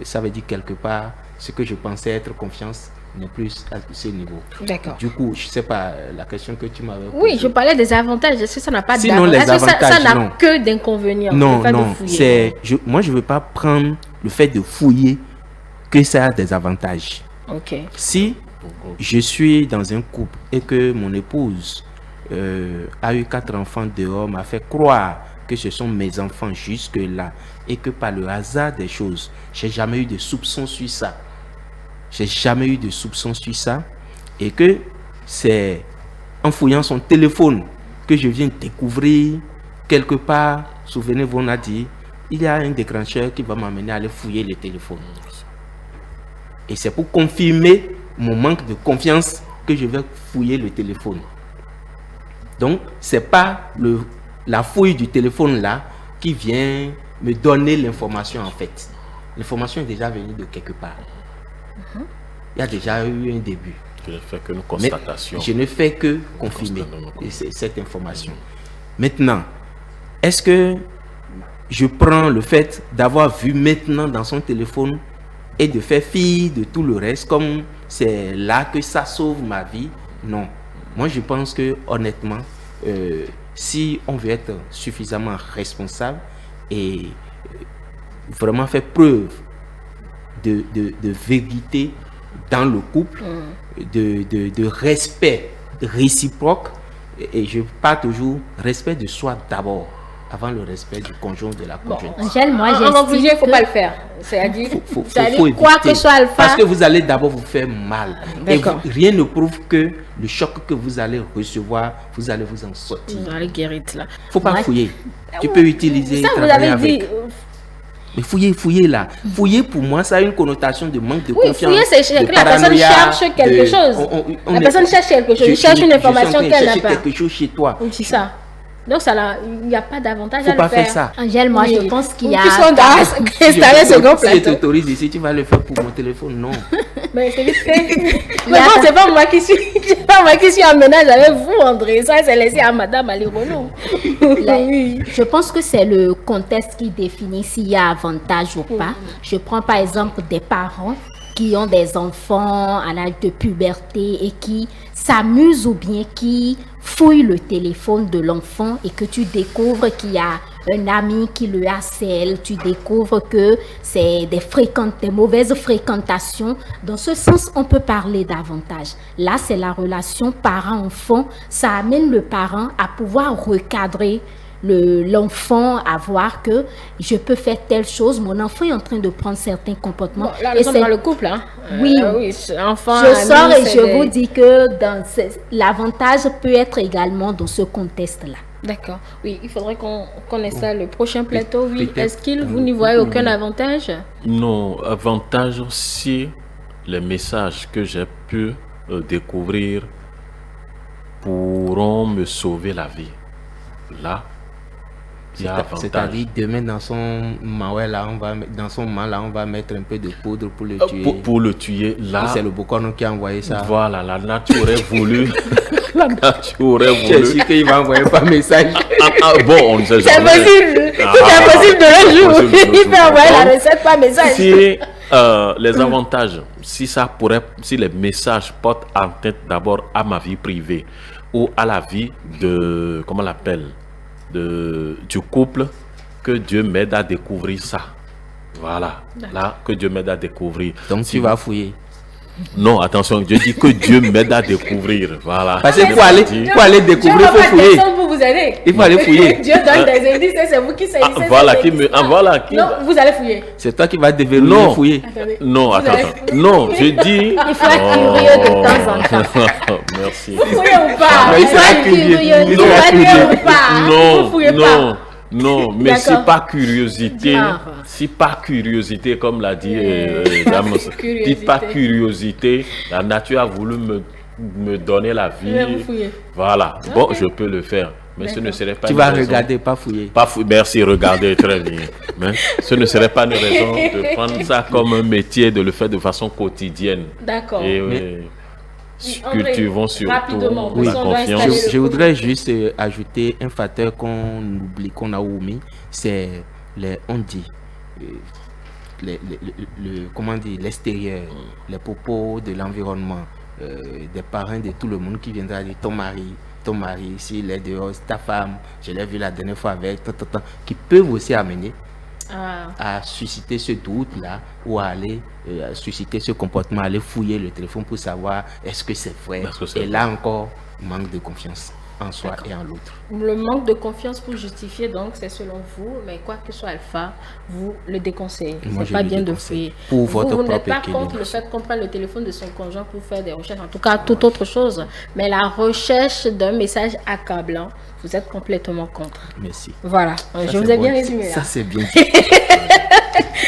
ça veut dire quelque part ce que je pensais être confiance n'est plus à ce niveau. D'accord. Du coup, je ne sais pas, la question que tu m'avais posée. Oui, je parlais des avantages. Est-ce que ça n'a pas Sinon, d'avantages? les avantages, ça n'a que d'inconvénients? Non, moi, je ne veux pas prendre le fait de fouiller que ça a des avantages. Ok. Si je suis dans un couple et que mon épouse a eu 4 enfants dehors, m'a fait croire que ce sont mes enfants jusque-là et que par le hasard des choses, j'ai jamais eu de soupçons sur ça. J'ai jamais eu de soupçons sur ça et que c'est en fouillant son téléphone que je viens découvrir quelque part, souvenez-vous, on a dit, il y a un déclencheur qui va m'amener à aller fouiller le téléphone. Et c'est pour confirmer mon manque de confiance que je vais fouiller le téléphone. Donc, ce n'est pas la fouille du téléphone là qui vient me donner l'information en fait. L'information est déjà venue de quelque part. Il y a déjà eu un début. Je ne fais que une constatation. Mais je ne fais que confirmer cette information. Maintenant, est-ce que je prends le fait d'avoir vu maintenant dans son téléphone et de faire fi de tout le reste comme c'est là que ça sauve ma vie? Non. Moi, je pense que honnêtement, si on veut être suffisamment responsable et vraiment faire preuve de vérité dans le couple, de respect réciproque, et je parle toujours respect de soi d'abord, avant le respect du conjoint, de la conjointe. Angèle, moi, en conclusion, il ne faut pas le faire. C'est-à-dire, faut quoi que soit alpha. Parce que vous allez d'abord vous faire mal. Et rien ne prouve que le choc que vous allez recevoir, vous allez vous en sortir. Vous allez guérir là. Il ne faut pas fouiller. Tu peux utiliser. Ça, vous avez dit. Mais fouiller là. Fouiller pour moi, ça a une connotation de manque de confiance. Fouiller, c'est que la personne cherche quelque chose. La personne cherche quelque chose. Il cherche une information qu'elle n'a pas. Quelque chose chez toi. Oui, c'est ça. Donc, il n'y a pas d'avantage à le faire. Faut pas faire ça. Angèle, moi, je pense qu'il y a... Si tu t'autorises ici, tu vas le faire pour mon téléphone. Non. Mais c'est vite fait. Mais bon, c'est pas moi qui suis en ménage avec vous, André. Ça, c'est laissé à Madame Alirono. Je pense que c'est le contexte qui définit s'il y a avantage ou pas. Je prends par exemple des parents qui ont des enfants à l'âge de puberté et qui s'amusent ou bien qui fouillent le téléphone de l'enfant et que tu découvres qu'il y a un ami qui le harcèle, tu découvres que c'est des mauvaises fréquentations. Dans ce sens, on peut parler davantage. Là, c'est la relation parent-enfant. Ça amène le parent à pouvoir recadrer l'enfant, à voir que je peux faire telle chose, mon enfant est en train de prendre certains comportements. Bon, là, c'est dans le couple, hein? Oui, enfant, je sors et je vous dis que l'avantage peut être également dans ce contexte-là. D'accord. Oui, il faudrait qu'on connaisse ça le prochain plateau. Oui, est-ce que vous n'y voyez aucun avantage? Non, avantage si les messages que j'ai pu découvrir pourront me sauver la vie. Là, c'est-à-dire demain dans son maouet là, dans son main là, on va mettre un peu de poudre pour le tuer. Pour le tuer, là. C'est le Bokono qui a envoyé ça. Voilà, la nature aurait voulu. La nature aurait voulu. Je suis qu'il va envoyer par message. Bon, on ne sait jamais. C'est impossible. C'est impossible de le jour. Il peut envoyer la recette par message. Si les avantages, si les messages portent atteinte d'abord à ma vie privée ou à la vie de, comment on l'appelle, du couple, que Dieu m'aide à découvrir ça. Voilà, là, que Dieu m'aide à découvrir. Donc tu vas fouiller. Non, attention, je dis que Dieu m'aide à découvrir. Voilà. Parce qu'il faut aller découvrir, il faut fouiller. Pour vous aider. Il faut aller fouiller. Dieu donne des indices et c'est vous qui saisissez. Voilà, Non, vous allez fouiller. C'est toi qui vas devenir fouiller. Non, attends. Non, je dis. Il faut être curieux de temps en temps. Merci. Vous fouillez ou pas? Il sera curieux. Non, mais c'est pas curiosité. Si pas curiosité, comme l'a dit Dame, dites pas curiosité. La nature a voulu me donner la vie. Voilà. Bon, je peux le faire. Mais ce ne serait pas. Tu vas regarder, pas fouiller. Merci, regarder, très bien. Mais ce ne serait pas une raison de prendre ça comme un métier, de le faire de façon quotidienne. D'accord. Cultivons surtout la confiance. Je voudrais juste ajouter un facteur qu'on oublie, qu'on a omis, c'est les on-dit. comment dire, l'extérieur, les propos de l'environnement, des parents de tout le monde qui viendra dire ton mari, s'il est dehors, ta femme, je l'ai vu la dernière fois avec, qui peuvent aussi amener à susciter ce doute-là ou à aller susciter ce comportement, aller fouiller le téléphone pour savoir est-ce que c'est vrai. Et là encore, manque de confiance en soi et en l'autre. Le manque de confiance pour justifier, donc, c'est selon vous, mais quoi que soit Alpha, vous le déconseillez. C'est pas bien de fouiller. Pour votre vous n'êtes pas contre le fait qu'on prenne le téléphone de son conjoint pour faire des recherches, en tout cas, toute autre chose. Mais la recherche d'un message accablant, vous êtes complètement contre. Merci. Voilà, je vous ai bien résumé. Ça, c'est bien.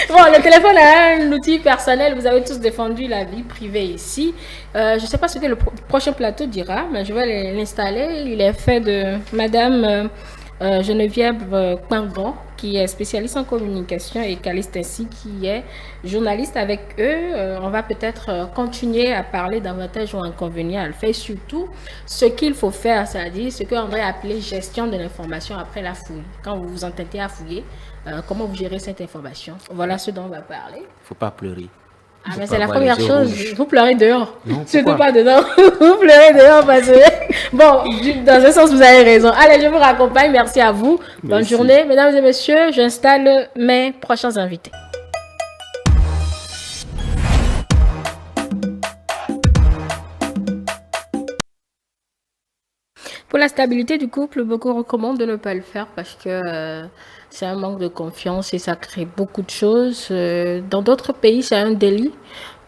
Bon, le téléphone est un outil personnel. Vous avez tous défendu la vie privée ici. Je ne sais pas ce que le prochain plateau dira, mais je vais l'installer. Il est fait de Madame Geneviève Kpangon, qui est spécialiste en communication, et Calice ainsi, qui est journaliste. Avec eux, on va peut-être continuer à parler davantage aux inconvénients à le faire. Surtout, ce qu'il faut faire, c'est-à-dire ce qu'on va appeler gestion de l'information après la fouille. Quand vous vous entêtez à fouiller, comment vous gérez cette information? Voilà ce dont on va parler. Il ne faut pas pleurer. Ah, mais c'est la première chose. Rouges. Vous pleurez dehors. Non, surtout pas dedans. Vous pleurez dehors parce que... Bon, dans ce sens, vous avez raison. Allez, je vous raccompagne. Merci à vous. Bonne journée. Mesdames et messieurs, j'installe mes prochains invités. Pour la stabilité du couple, beaucoup recommandent de ne pas le faire parce que c'est un manque de confiance et ça crée beaucoup de choses. Dans d'autres pays, c'est un délit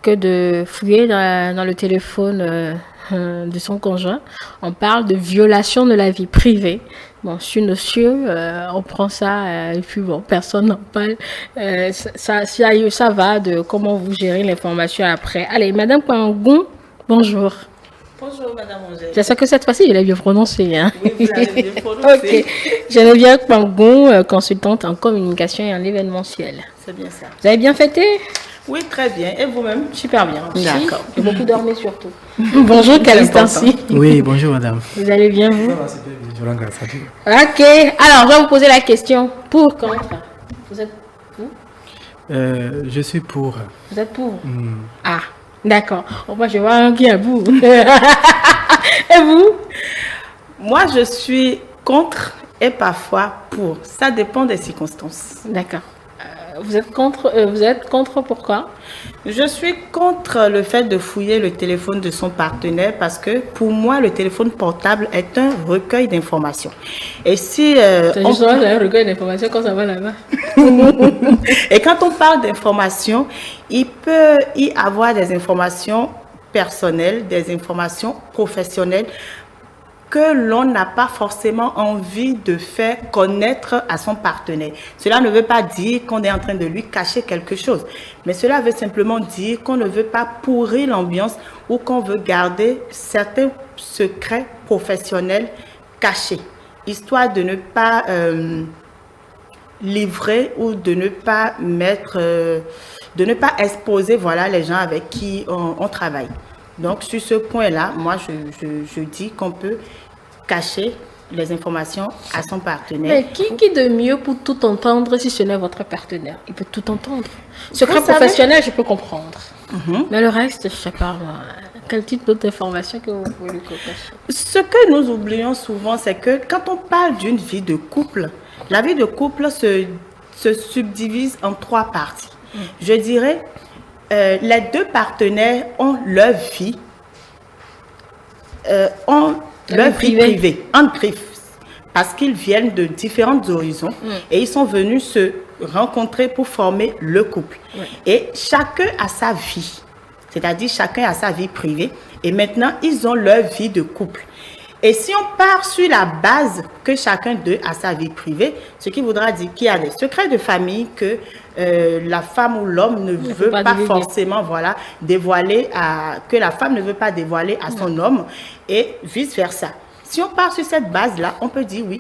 que de fouiller dans le téléphone de son conjoint. On parle de violation de la vie privée. Bon, sur nos cieux, on prend ça et puis bon, personne n'en parle. Ça va de comment vous gérez l'information après. Allez, Madame Kpangon, bonjour. Bonjour Madame Angèle. J'espère que cette fois-ci, je l'ai bien prononcé. Hein? Oui, vous l'avez bien prononcé. Ok. Geneviève Kpangon, consultante en communication et en événementiel. C'est bien ça. Vous avez bien fêté? Oui, très bien. Et vous-même? Super bien. D'accord. J'ai beaucoup dormi surtout. Bonjour Calistancy. Oui, bonjour madame. Vous allez bien vous? Ça va, c'est bien. Grâce à Dieu. Ok. Alors, je vais vous poser la question. Pour, contre? Vous êtes vous? Je suis pour. Vous êtes pour? Ah. D'accord. Moi, je vois un qui est vous. Et vous? Moi, je suis contre et parfois pour. Ça dépend des circonstances. D'accord. Vous êtes contre pourquoi? Je suis contre le fait de fouiller le téléphone de son partenaire parce que pour moi, le téléphone portable est un recueil d'informations. Et si... c'est justement un recueil d'informations quand ça va là-bas. Et quand on parle d'informations, il peut y avoir des informations personnelles, des informations professionnelles que l'on n'a pas forcément envie de faire connaître à son partenaire. Cela ne veut pas dire qu'on est en train de lui cacher quelque chose, mais cela veut simplement dire qu'on ne veut pas pourrir l'ambiance ou qu'on veut garder certains secrets professionnels cachés, histoire de ne pas livrer ou de ne pas mettre, de ne pas exposer voilà, les gens avec qui on travaille. Donc, sur ce point-là, moi, je dis qu'on peut cacher les informations à son partenaire. Mais qui de mieux pour tout entendre si ce n'est votre partenaire? Il peut tout entendre. Secret professionnel, je peux comprendre. Mais le reste, je ne sais pas moi. Quel type d'autres informations que vous pouvez lui cacher? Ce que nous oublions souvent, c'est que quand on parle d'une vie de couple, la vie de couple se subdivise en 3 parties. Je dirais... les 2 partenaires ont leur vie, vie privée, en griffe, parce qu'ils viennent de différents horizons et ils sont venus se rencontrer pour former le couple. Et chacun a sa vie, c'est-à-dire chacun a sa vie privée et maintenant ils ont leur vie de couple. Et si on part sur la base que chacun d'eux a sa vie privée, ce qui voudra dire qu'il y a des secrets de famille que la femme ou l'homme ne veut pas forcément dévoiler que la femme ne veut pas dévoiler à son homme et vice-versa. Si on part sur cette base-là, on peut dire oui,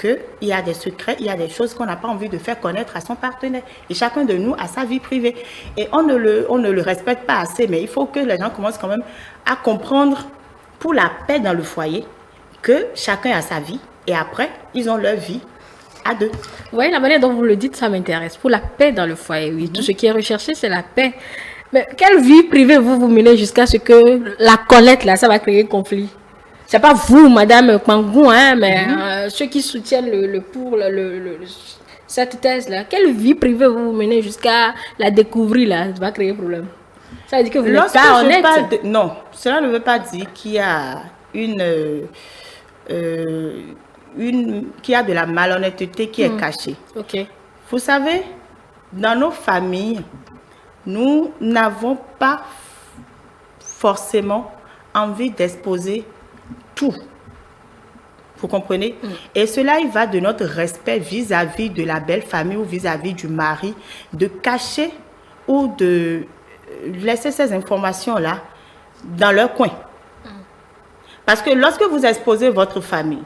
qu'il y a des secrets, il y a des choses qu'on n'a pas envie de faire connaître à son partenaire. Et chacun de nous a sa vie privée. Et on ne le respecte pas assez, mais il faut que les gens commencent quand même à comprendre pour la paix dans le foyer, que chacun a sa vie et après, ils ont leur vie à deux. Oui, la manière dont vous le dites, ça m'intéresse. Pour la paix dans le foyer, oui. Tout ce qui est recherché, c'est la paix. Mais quelle vie privée vous menez jusqu'à ce que la collecte, là, ça va créer conflit? C'est pas vous, Madame Kpangou, hein, mais ceux qui soutiennent cette thèse-là. Quelle vie privée vous menez jusqu'à la découvrir, là, ça va créer problème? Ça veut dire que vous n'êtes pas honnête? Non, cela ne veut pas dire qu'il y a qu'il y a de la malhonnêteté qui est cachée. Ok. Vous savez, dans nos familles, nous n'avons pas forcément envie d'exposer tout. Vous comprenez? Et cela, il va de notre respect vis-à-vis de la belle famille ou vis-à-vis du mari, de cacher ou de laisser ces informations-là dans leur coin. Parce que lorsque vous exposez votre famille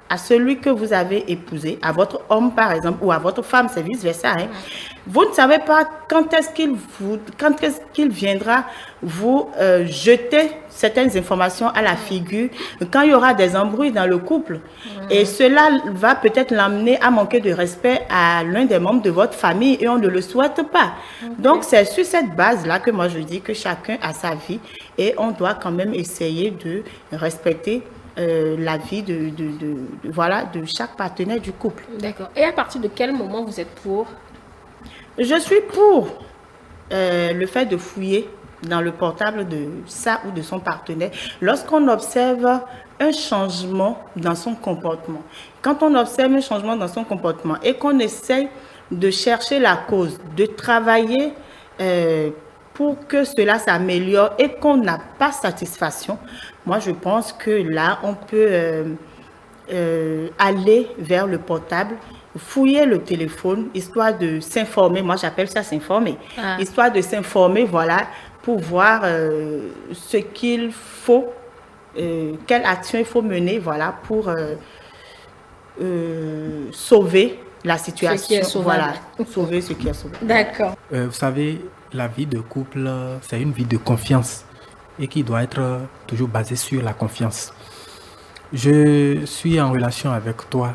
à celui que vous avez épousé, à votre homme par exemple, ou à votre femme, c'est vice-versa, hein, vous ne savez pas quand est-ce qu'il viendra vous jeter certaines informations à la figure, quand il y aura des embrouilles dans le couple. Et cela va peut-être l'amener à manquer de respect à l'un des membres de votre famille et on ne le souhaite pas. Donc c'est sur cette base-là que moi je dis que chacun a sa vie et on doit quand même essayer de respecter la vie de chaque partenaire du couple. D'accord. Et à partir de quel moment vous êtes pour? Je suis pour le fait de fouiller dans le portable de sa ou de son partenaire lorsqu'on observe un changement dans son comportement. Quand on observe un changement dans son comportement et qu'on essaye de chercher la cause, de travailler pour que cela s'améliore et qu'on n'a pas satisfaction, moi je pense que là on peut aller vers le portable, fouiller le téléphone, histoire de s'informer. Moi j'appelle ça s'informer, histoire de s'informer, voilà, pour voir ce qu'il faut, quelle action il faut mener, voilà, pour sauver la situation. Voilà, sauver ce qui est sauvable. D'accord. Vous savez, la vie de couple, c'est une vie de confiance et qui doit être toujours basée sur la confiance. Je suis en relation avec toi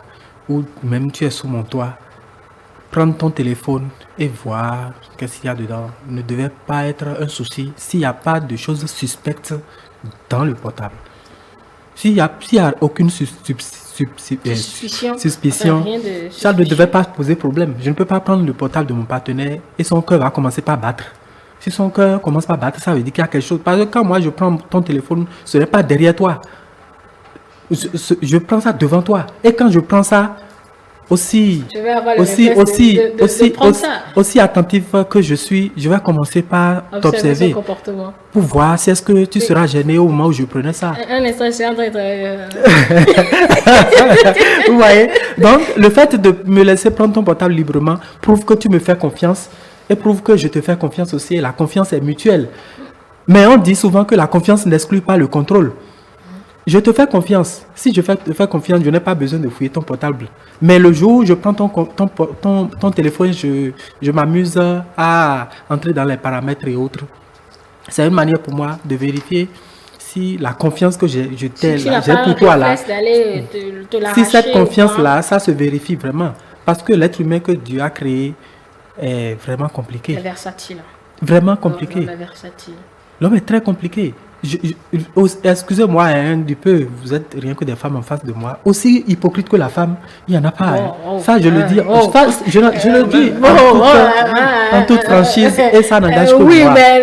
ou même tu es sous mon toit. Prendre ton téléphone et voir qu'est-ce qu'il y a dedans ne devait pas être un souci s'il n'y a pas de choses suspectes dans le portable. S'il n'y a aucune suspicion, ça ne devait pas poser problème. Je ne peux pas prendre le portable de mon partenaire et son cœur va commencer par battre. Si son cœur commence par battre, ça veut dire qu'il y a quelque chose. Parce que quand moi je prends ton téléphone, ce n'est pas derrière toi. Je prends ça devant toi. Et quand je prends ça, aussi attentif que je suis, je vais commencer par t'observer pour voir si est-ce que tu seras gêné au moment où je prenais ça. Un instant, je suis en train de... Vous voyez? Donc, le fait de me laisser prendre ton portable librement prouve que tu me fais confiance et prouve que je te fais confiance aussi. Et la confiance est mutuelle. Mais on dit souvent que la confiance n'exclut pas le contrôle. Je te fais confiance. Si je te fais confiance, je n'ai pas besoin de fouiller ton portable. Mais le jour où je prends ton téléphone, je m'amuse à entrer dans les paramètres et autres. C'est une manière pour moi de vérifier si la confiance que j'ai pour toi là, si cette confiance-là, ça se vérifie vraiment. Parce que l'être humain que Dieu a créé est vraiment compliqué. C'est versatile. Vraiment compliqué. L'homme est très compliqué. Excusez-moi un peu, vous êtes rien que des femmes en face de moi. Aussi hypocrite que la femme, il n'y en a pas. Ça, je le dis. Je le dis en toute franchise et ça n'engage que moi. Oui, mais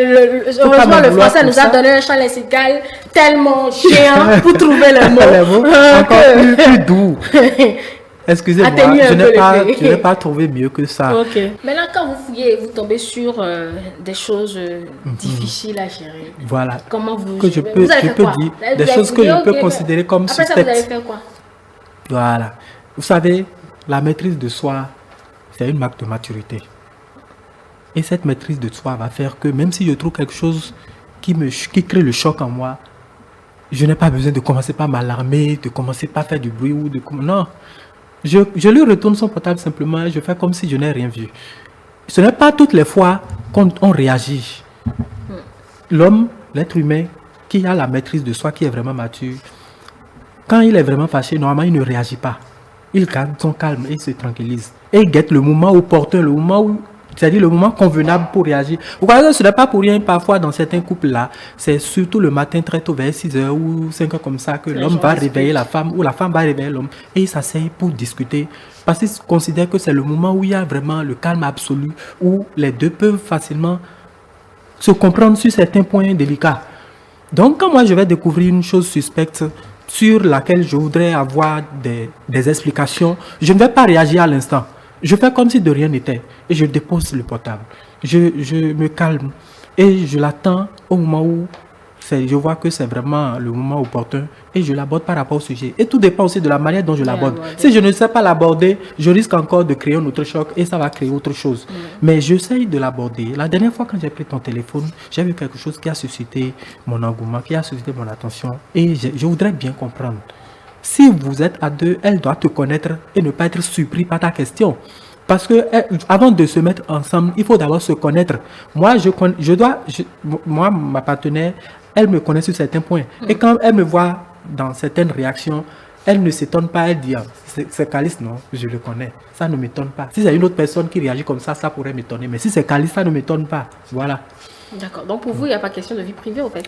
heureusement, le français nous a donné un champ lexical tellement géant pour trouver les mots. Encore plus doux. Excusez-moi, je n'ai pas trouvé mieux que ça. Ok. Maintenant, quand vous fouillez, vous tombez sur des choses difficiles à gérer. Voilà. Comment vous que je peux dire des choses que je peux considérer comme suspectes. Après ça, vous allez faire quoi? Voilà. Vous savez, la maîtrise de soi, c'est une marque de maturité. Et cette maîtrise de soi va faire que même si je trouve quelque chose qui crée le choc en moi, je n'ai pas besoin de commencer par m'alarmer, de commencer par faire du bruit ou de... Non. Je lui retourne son portable simplement, je fais comme si je n'ai rien vu. Ce n'est pas toutes les fois qu'on réagit. L'homme, l'être humain, qui a la maîtrise de soi, qui est vraiment mature, quand il est vraiment fâché, normalement, il ne réagit pas. il garde son calme et il se tranquillise. Et il guette le moment opportun, le moment où, c'est-à-dire le moment convenable pour réagir. Vous voyez, ce n'est pas pour rien, parfois dans certains couples-là, c'est surtout le matin très tôt, vers 6h ou 5h comme ça, que l'homme va réveiller la femme ou la femme va réveiller l'homme et ils s'asseyent pour discuter. Parce qu'ils considèrent que c'est le moment où il y a vraiment le calme absolu, où les deux peuvent facilement se comprendre sur certains points délicats. Donc, quand moi je vais découvrir une chose suspecte sur laquelle je voudrais avoir des explications, je ne vais pas réagir à l'instant. Je fais comme si de rien n'était et je dépose le portable. Je me calme et je l'attends au moment où je vois que c'est vraiment le moment opportun et je l'aborde par rapport au sujet. Et tout dépend aussi de la manière dont je l'aborde. Si je ne sais pas l'aborder, je risque encore de créer un autre choc et ça va créer autre chose. Mais j'essaye de l'aborder. La dernière fois quand j'ai pris ton téléphone, j'ai vu quelque chose qui a suscité mon engouement, qui a suscité mon attention et je voudrais bien comprendre. Si vous êtes à deux, elle doit te connaître et ne pas être surpris par ta question. Parce que avant de se mettre ensemble, il faut d'abord se connaître. Moi, ma partenaire, elle me connaît sur certains points. Et quand elle me voit dans certaines réactions, elle ne s'étonne pas. Elle dit, c'est Calice, non, je le connais. Ça ne m'étonne pas. Si c'est une autre personne qui réagit comme ça pourrait m'étonner. Mais si c'est Calice, ça ne m'étonne pas. Voilà. D'accord. Donc pour vous, il n'y a pas question de vie privée, au fait?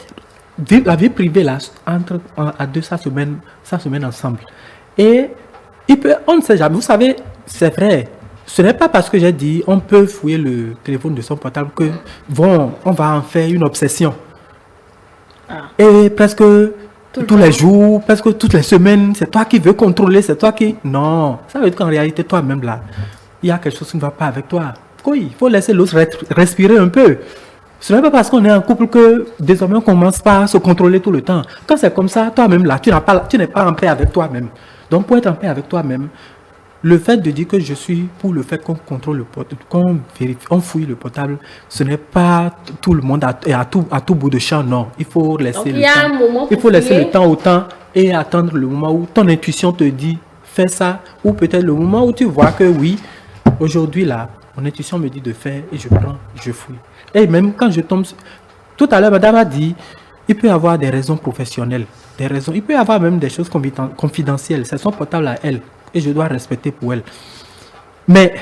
La vie privée, là, à deux, ça se mène ensemble. Et on ne sait jamais. Vous savez, c'est vrai. Ce n'est pas parce que j'ai dit on peut fouiller le téléphone de son portable que on va en faire une obsession. Et presque tous les jours, presque toutes les semaines, c'est toi qui veux contrôler, c'est toi qui... Non, ça veut dire qu'en réalité, toi-même là, il y a quelque chose qui ne va pas avec toi. Oui, il faut laisser l'autre respirer un peu. Ce n'est pas parce qu'on est en couple que désormais on commence pas à se contrôler tout le temps. Quand c'est comme ça, toi-même là, tu n'es pas en paix avec toi-même. Donc pour être en paix avec toi-même, le fait de dire que je suis pour le fait qu'on contrôle le portable, qu'on vérifie, on fouille le portable, ce n'est pas tout le monde à tout bout de champ, non. Il faut laisser le temps au temps et attendre le moment où ton intuition te dit fais ça, ou peut-être le moment où tu vois que oui, aujourd'hui là, mon intuition me dit de faire et je prends, je fouille. Et même quand je tombe... Tout à l'heure, madame a dit, il peut y avoir des raisons professionnelles, des raisons, il peut y avoir même des choses confidentielles. C'est son portable à elle et je dois respecter pour elle. Mais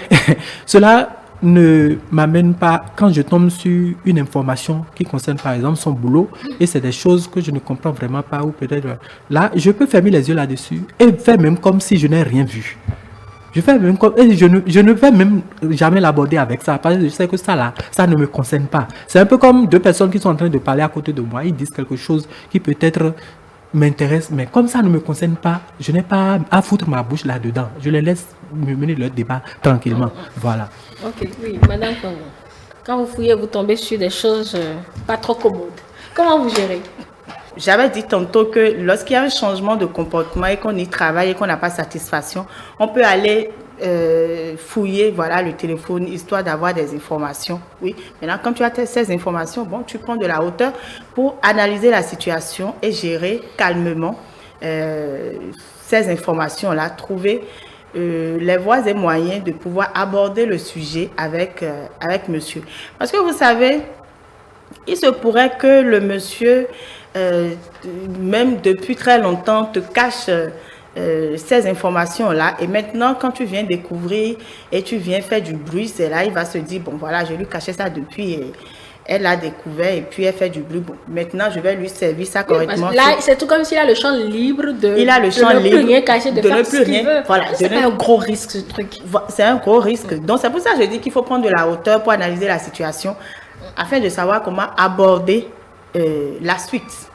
cela ne m'amène pas, quand je tombe sur une information qui concerne par exemple son boulot, et c'est des choses que je ne comprends vraiment pas, ou peut-être là, je peux fermer les yeux là-dessus et faire même comme si je n'ai rien vu. Je ne vais même jamais l'aborder avec ça, parce que je sais que ça là, ça ne me concerne pas. C'est un peu comme deux personnes qui sont en train de parler à côté de moi, ils disent quelque chose qui peut-être m'intéresse, mais comme ça ne me concerne pas, je n'ai pas à foutre ma bouche là-dedans. Je les laisse me mener leur débat tranquillement. Voilà. Ok, oui, madame, quand vous fouillez, vous tombez sur des choses pas trop commodes. Comment vous gérez? J'avais dit tantôt que lorsqu'il y a un changement de comportement et qu'on y travaille et qu'on n'a pas satisfaction, on peut aller fouiller le téléphone histoire d'avoir des informations. Oui. Maintenant, quand tu as ces informations, tu prends de la hauteur pour analyser la situation et gérer calmement ces informations-là, trouver les voies et moyens de pouvoir aborder le sujet avec monsieur. Parce que vous savez, il se pourrait que le monsieur, même depuis très longtemps, te cache ces informations-là. Et maintenant, quand tu viens découvrir et tu viens faire du bruit, c'est là, il va se dire, bon voilà, je lui cachais ça depuis... Et elle l'a découvert et puis elle fait du bruit. Bon, maintenant, je vais lui servir ça correctement. Là, c'est tout comme s'il a le champ libre de ne plus rien cacher, de faire ce qu'il veut. Voilà, c'est un gros risque, ce truc. C'est un gros risque. Donc, c'est pour ça que je dis qu'il faut prendre de la hauteur pour analyser la situation afin de savoir comment aborder la suite.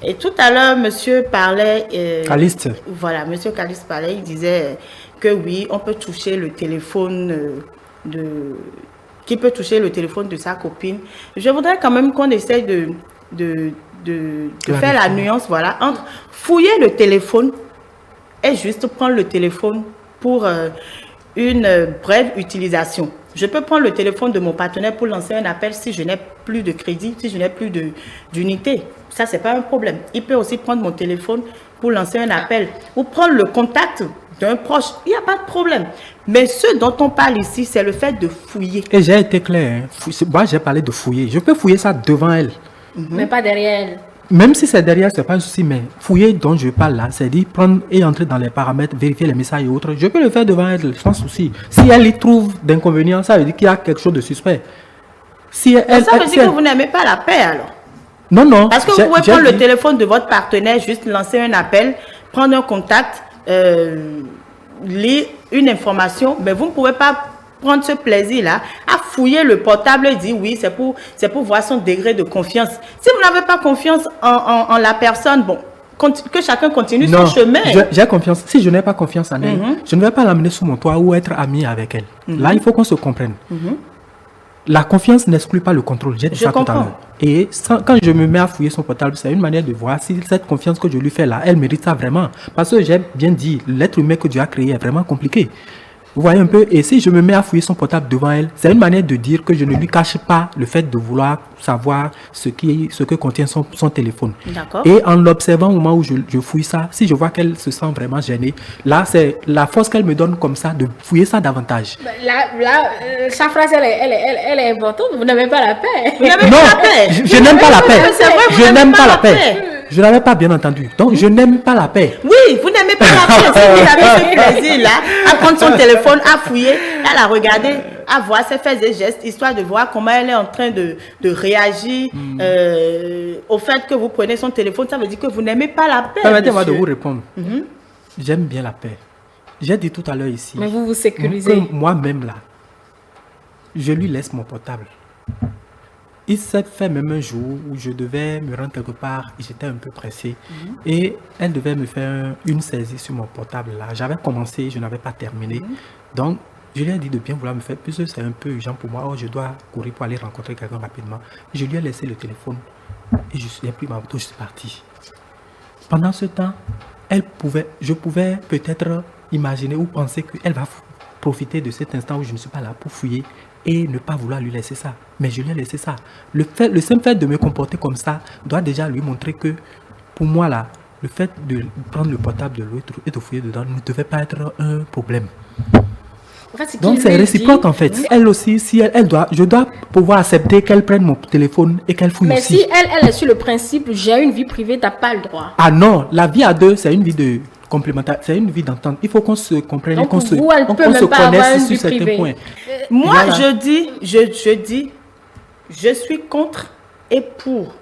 Et tout à l'heure, monsieur parlait... Caliste. Voilà, monsieur Caliste parlait, il disait que oui, on peut toucher le téléphone qui peut toucher le téléphone de sa copine. Je voudrais quand même qu'on essaye de faire la nuance, entre fouiller le téléphone et juste prendre le téléphone pour une brève utilisation. Je peux prendre le téléphone de mon partenaire pour lancer un appel si je n'ai plus de crédit, si je n'ai plus d'unité. Ça, c'est pas un problème. Il peut aussi prendre mon téléphone pour lancer un appel ou prendre le contact d'un proche. Il n'y a pas de problème. Mais ce dont on parle ici, c'est le fait de fouiller. Et j'ai été clair. Moi, j'ai parlé de fouiller. Je peux fouiller ça devant elle. Mais pas derrière elle. Même si c'est derrière, c'est pas un souci, mais fouiller dont je parle là, c'est dire prendre et entrer dans les paramètres, vérifier les messages et autres. Je peux le faire devant elle, sans souci. Si elle y trouve d'inconvénients, ça veut dire qu'il y a quelque chose de suspect. Ça veut dire que vous n'aimez pas la paix alors? Non. Parce que vous pouvez prendre le téléphone de votre partenaire, juste lancer un appel, prendre un contact, lire une information, mais vous ne pouvez pas prendre ce plaisir-là à fouiller le portable et dire oui, c'est pour voir son degré de confiance. Si vous n'avez pas confiance en la personne, bon, que chacun continue son chemin. J'ai confiance. Si je n'ai pas confiance en elle, je ne vais pas l'amener sous mon toit ou être ami avec elle. Là, il faut qu'on se comprenne. La confiance n'exclut pas le contrôle. J'ai dit ça tout à l'heure. Et quand je me mets à fouiller son portable, c'est une manière de voir si cette confiance que je lui fais là, elle mérite ça vraiment. Parce que j'ai bien dit, l'être humain que Dieu a créé est vraiment compliqué. Vous voyez un peu, et si je me mets à fouiller son portable devant elle, c'est une manière de dire que je ne lui cache pas le fait de vouloir savoir ce que contient son téléphone. Et en l'observant au moment où je fouille ça, si je vois qu'elle se sent vraiment gênée, là, c'est la force qu'elle me donne comme ça de fouiller ça davantage. Sa phrase, elle est importante. Vous n'avez pas la paix. Je n'aime pas la paix. Je n'aime pas la paix. Je n'avais pas bien entendu. Donc, je n'aime pas la paix. Oui, vous n'aimez pas la paix. Si vous avez ce plaisir-là, à prendre son téléphone, à fouiller, à la regarder, à voir ses faits et gestes, histoire de voir comment elle est en train de réagir au fait que vous prenez son téléphone, ça veut dire que vous n'aimez pas la paix. Permettez-moi de vous répondre. J'aime bien la paix. J'ai dit tout à l'heure ici. Mais vous vous sécurisez. Que moi-même là, je lui laisse mon portable. Il s'est fait même un jour où je devais me rendre quelque part et j'étais un peu pressé. Et elle devait me faire une saisie sur mon portable là. J'avais commencé, je n'avais pas terminé. Donc, je lui ai dit de bien vouloir me faire, puisque c'est un peu urgent pour moi. Oh, je dois courir pour aller rencontrer quelqu'un rapidement. Je lui ai laissé le téléphone et j'ai pris ma moto, je suis parti. Pendant ce temps, je pouvais peut-être imaginer ou penser qu'elle va profiter de cet instant où je ne suis pas là pour fouiller et ne pas vouloir lui laisser ça. Mais je lui ai laissé ça. Le simple fait de me comporter comme ça doit déjà lui montrer que, pour moi là, le fait de prendre le portable de l'autre et de fouiller dedans ne devait pas être un problème. En fait, donc c'est réciproque en fait. Elle aussi, si je dois pouvoir accepter qu'elle prenne mon téléphone et qu'elle fouille aussi. Mais si elle est sur le principe, j'ai une vie privée, t'as pas le droit. Ah non, la vie à deux, c'est une vie de complémentaire, c'est une vie d'entente. Il faut qu'on se comprenne, qu'on se connaisse sur certains points. Moi, voilà. je dis, je suis contre et pour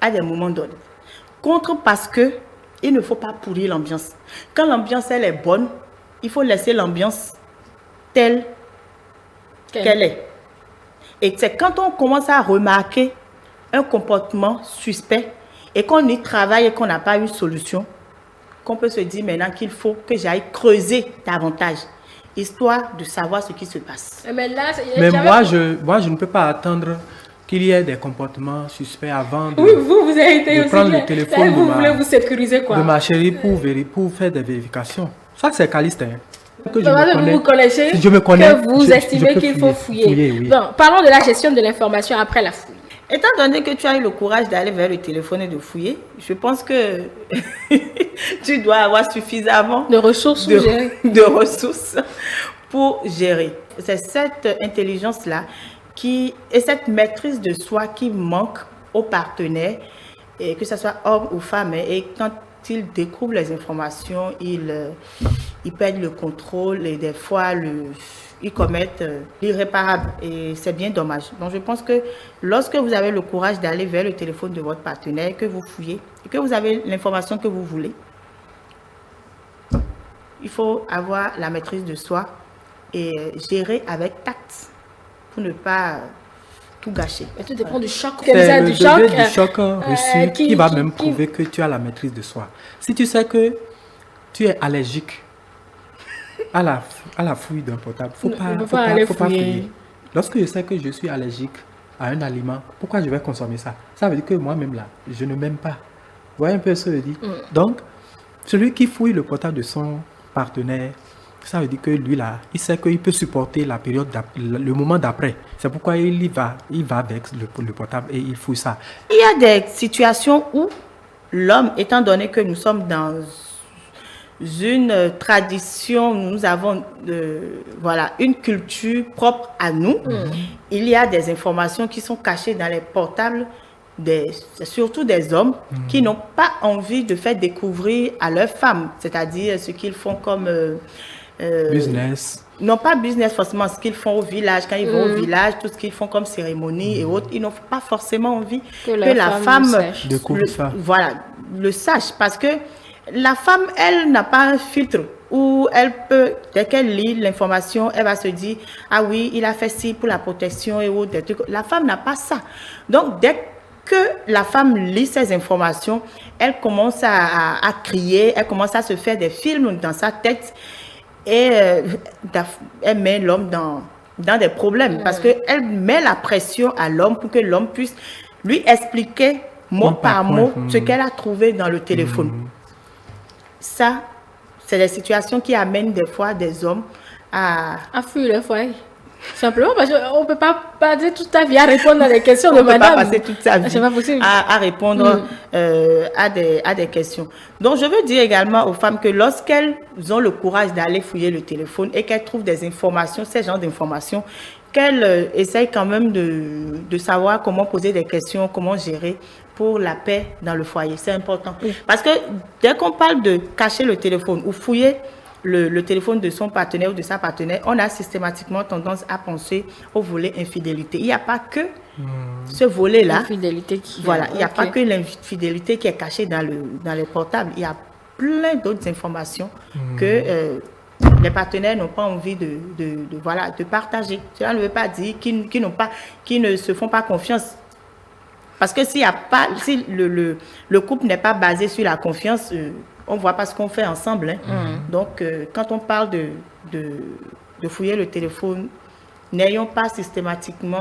à des moments donnés. Contre parce que il ne faut pas pourrir l'ambiance. Quand l'ambiance elle est bonne, il faut laisser l'ambiance telle qu'elle est. Et c'est quand on commence à remarquer un comportement suspect et qu'on y travaille et qu'on n'a pas une solution, qu'on peut se dire maintenant qu'il faut que j'aille creuser davantage, histoire de savoir ce qui se passe. Mais moi, je ne peux pas attendre qu'il y ait des comportements suspects avant de, vous avez été de prendre le téléphone vous voulez vous sécuriser quoi? De ma chérie pour faire des vérifications. Ça, c'est Caliste. Que vous connaissez, si je me connais, que vous estimez qu'il faut fouiller. Oui. Bon, parlons de la gestion de l'information après la fouille. Étant donné que tu as eu le courage d'aller vers le téléphone et de fouiller, je pense que tu dois avoir suffisamment de ressources pour gérer. C'est cette intelligence-là et cette maîtrise de soi qui manque aux partenaires, et que ce soit homme ou femme. Et quand ils découvrent les informations, ils perdent le contrôle et des fois ils commettent l'irréparable et c'est bien dommage. Donc je pense que lorsque vous avez le courage d'aller vers le téléphone de votre partenaire, que vous fouillez et que vous avez l'information que vous voulez, il faut avoir la maîtrise de soi et gérer avec tact pour ne pas tout gâcher. Et tout dépend du choc. C'est le degré du choc reçu qui va même prouver que tu as la maîtrise de soi. Si tu sais que tu es allergique à la fouille d'un portable, faut pas fouiller. Lorsque je sais que je suis allergique à un aliment, pourquoi je vais consommer ça? Ça veut dire que moi-même là, je ne m'aime pas. Vous voyez un peu ce que je dis? Donc, celui qui fouille le portable de son partenaire, ça veut dire que lui là, il sait qu'il peut supporter la période, le moment d'après. C'est pourquoi il va avec le portable et il fouille ça. Il y a des situations où l'homme, étant donné que nous sommes dans une tradition, nous avons une culture propre à nous. Il y a des informations qui sont cachées dans les portables surtout des hommes qui n'ont pas envie de faire découvrir à leurs femmes, c'est-à-dire ce qu'ils font comme business. Non, pas business forcément, ce qu'ils font au village, quand ils vont au village, tout ce qu'ils font comme cérémonie et autres, ils n'ont pas forcément envie que la femme le sache, parce que la femme, elle n'a pas un filtre où elle peut, dès qu'elle lit l'information, elle va se dire, ah oui, il a fait ci pour la protection et autres. La femme n'a pas ça. Donc, dès que la femme lit ces informations, elle commence à crier, elle commence à se faire des films dans sa tête et elle met l'homme dans des problèmes parce qu'elle met la pression à l'homme pour que l'homme puisse lui expliquer mot par mot ce qu'elle a trouvé dans le téléphone. Ça, c'est des situations qui amènent des fois des hommes à fuir le foyer. Simplement parce qu'on ne peut pas passer toute sa vie à répondre à des questions de madame. On ne peut pas passer toute sa vie à répondre à des questions. Donc, je veux dire également aux femmes que lorsqu'elles ont le courage d'aller fouiller le téléphone et qu'elles trouvent des informations, ces genres d'informations, qu'elles essayent quand même de savoir comment poser des questions, comment gérer pour la paix dans le foyer. C'est important. Parce que dès qu'on parle de cacher le téléphone ou fouiller le téléphone de son partenaire ou de sa partenaire, on a systématiquement tendance à penser au volet infidélité. Il n'y a pas que ce volet-là. Voilà, il n'y a pas que l'infidélité qui est cachée dans les portables. Il y a plein d'autres informations que les partenaires n'ont pas envie de partager. Cela ne veut pas dire qu'ils ne se font pas confiance. Parce que si le couple n'est pas basé sur la confiance, on ne voit pas ce qu'on fait ensemble. Donc, quand on parle de fouiller le téléphone, n'ayons pas systématiquement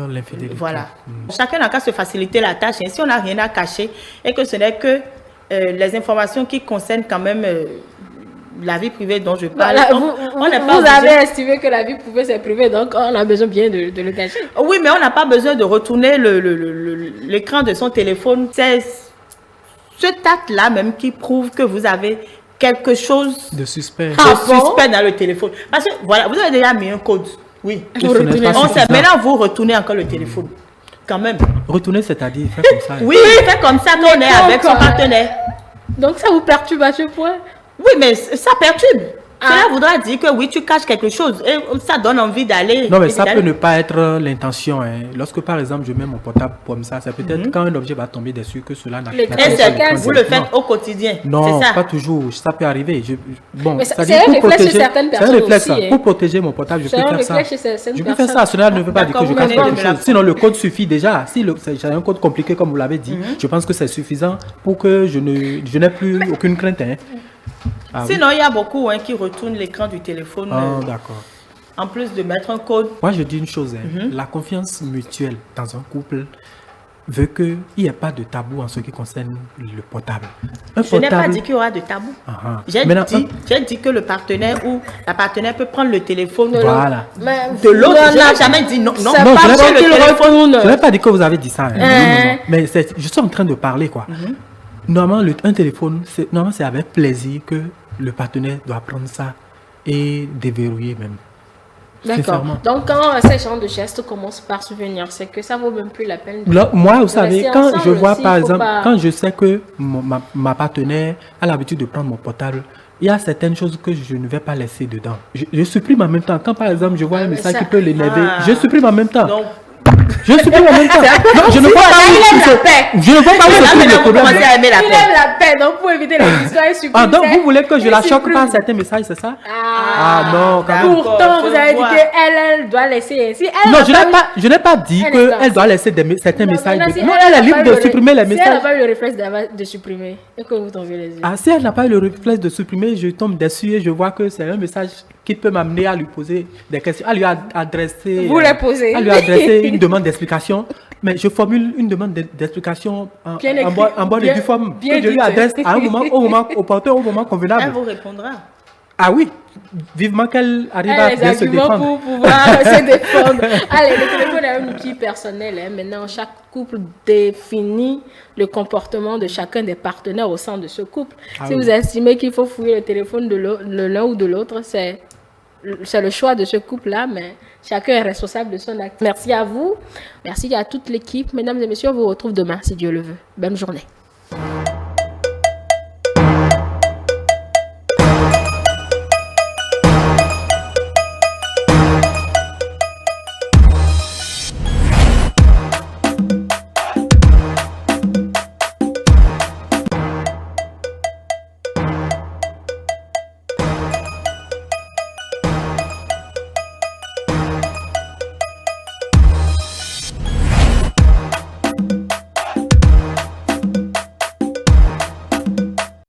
l'infidélité. Voilà. Chacun n'a qu'à se faciliter la tâche. Si on n'a rien à cacher et que ce n'est que les informations qui concernent quand même la vie privée dont je parle. Voilà, vous avez estimé que la vie privée c'est privé, donc on a besoin bien de le cacher. Oui, mais on n'a pas besoin de retourner l'écran de son téléphone. C'est ce acte-là même qui prouve que vous avez quelque chose de suspect dans le téléphone. Parce que voilà, vous avez déjà mis un code. Oui. Maintenant, vous retournez encore le téléphone. Quand même. Retourner, c'est-à-dire faire comme ça. Oui, faire comme ça quand on est avec son partenaire. Donc ça vous perturbe à ce point? Oui, mais ça perturbe. Cela voudra dire que oui, tu caches quelque chose et ça donne envie d'aller. Non, mais ça peut ne pas être l'intention. Lorsque, par exemple, je mets mon portable comme ça, c'est peut-être quand un objet va tomber dessus que cela n'a pas. Vous le faites au quotidien. Non, ça. Pas toujours. Ça peut arriver. Bon, c'est un réflexe chez certaines personnes. C'est un réflexe. Aussi, pour protéger mon portable, je peux faire ça. Je peux faire ça. Cela ne veut pas dire que je cache quelque chose. Sinon, le code suffit déjà. Si j'ai un code compliqué, comme vous l'avez dit, je pense que c'est suffisant pour que je n'ai plus aucune crainte. Sinon, il y a beaucoup qui retournent l'écran du téléphone. D'accord. En plus de mettre un code. Moi, je dis une chose. La confiance mutuelle dans un couple veut qu'il n'y ait pas de tabou en ce qui concerne le portable. Je n'ai pas dit qu'il y aura de tabou. J'ai dit que le partenaire ou la partenaire peut prendre le téléphone de l'autre. Je n'ai jamais dit non. Non, je n'ai pas dit que vous avez dit ça. Non. Mais je suis en train de parler, quoi. Normalement, un téléphone, c'est avec plaisir que le partenaire doit prendre ça et déverrouiller même. D'accord. Donc, quand ces genres de gestes commencent par survenir, c'est que ça vaut même plus la peine. Moi, vous savez, quand je vois, par exemple, quand je sais que ma partenaire a l'habitude de prendre mon portable, il y a certaines choses que je ne vais pas laisser dedans. Je supprime en même temps. Quand, par exemple, je vois un message qui peut l'énerver, je supprime en même temps. Je supprime en même temps. Non, je ne vois pas où se trouve le problème. Il aime la paix, donc pour éviter les histoires, il supprime. Donc vous voulez que je la choque par certains messages, c'est ça? Non. Pourtant, vous avez dit qu'elle doit laisser ainsi. Non, je n'ai pas dit qu'elle doit laisser certains messages. Non, elle est libre de supprimer les messages. Si elle n'a pas eu le réflexe de supprimer, et que vous tombez les yeux. Si elle n'a pas eu le réflexe de supprimer, je tombe dessus et je vois que c'est un message qui peut m'amener à lui poser des questions, à lui adresser. Vous les posez. À lui adresser une demande d'explication. Mais je formule une demande d'explication en bonne et due forme que je lui adresse à un moment opportun, au moment convenable. Elle vous répondra. Ah oui, vivement qu'elle arrive à bien se défendre. Pour pouvoir se défendre. Allez, le téléphone est un outil personnel. Maintenant, chaque couple définit le comportement de chacun des partenaires au sein de ce couple. Si vous estimez qu'il faut fouiller le téléphone de l'un ou de l'autre, c'est c'est le choix de ce couple-là, mais chacun est responsable de son acte. Merci à vous. Merci à toute l'équipe. Mesdames et messieurs, on vous retrouve demain, si Dieu le veut. Bonne journée.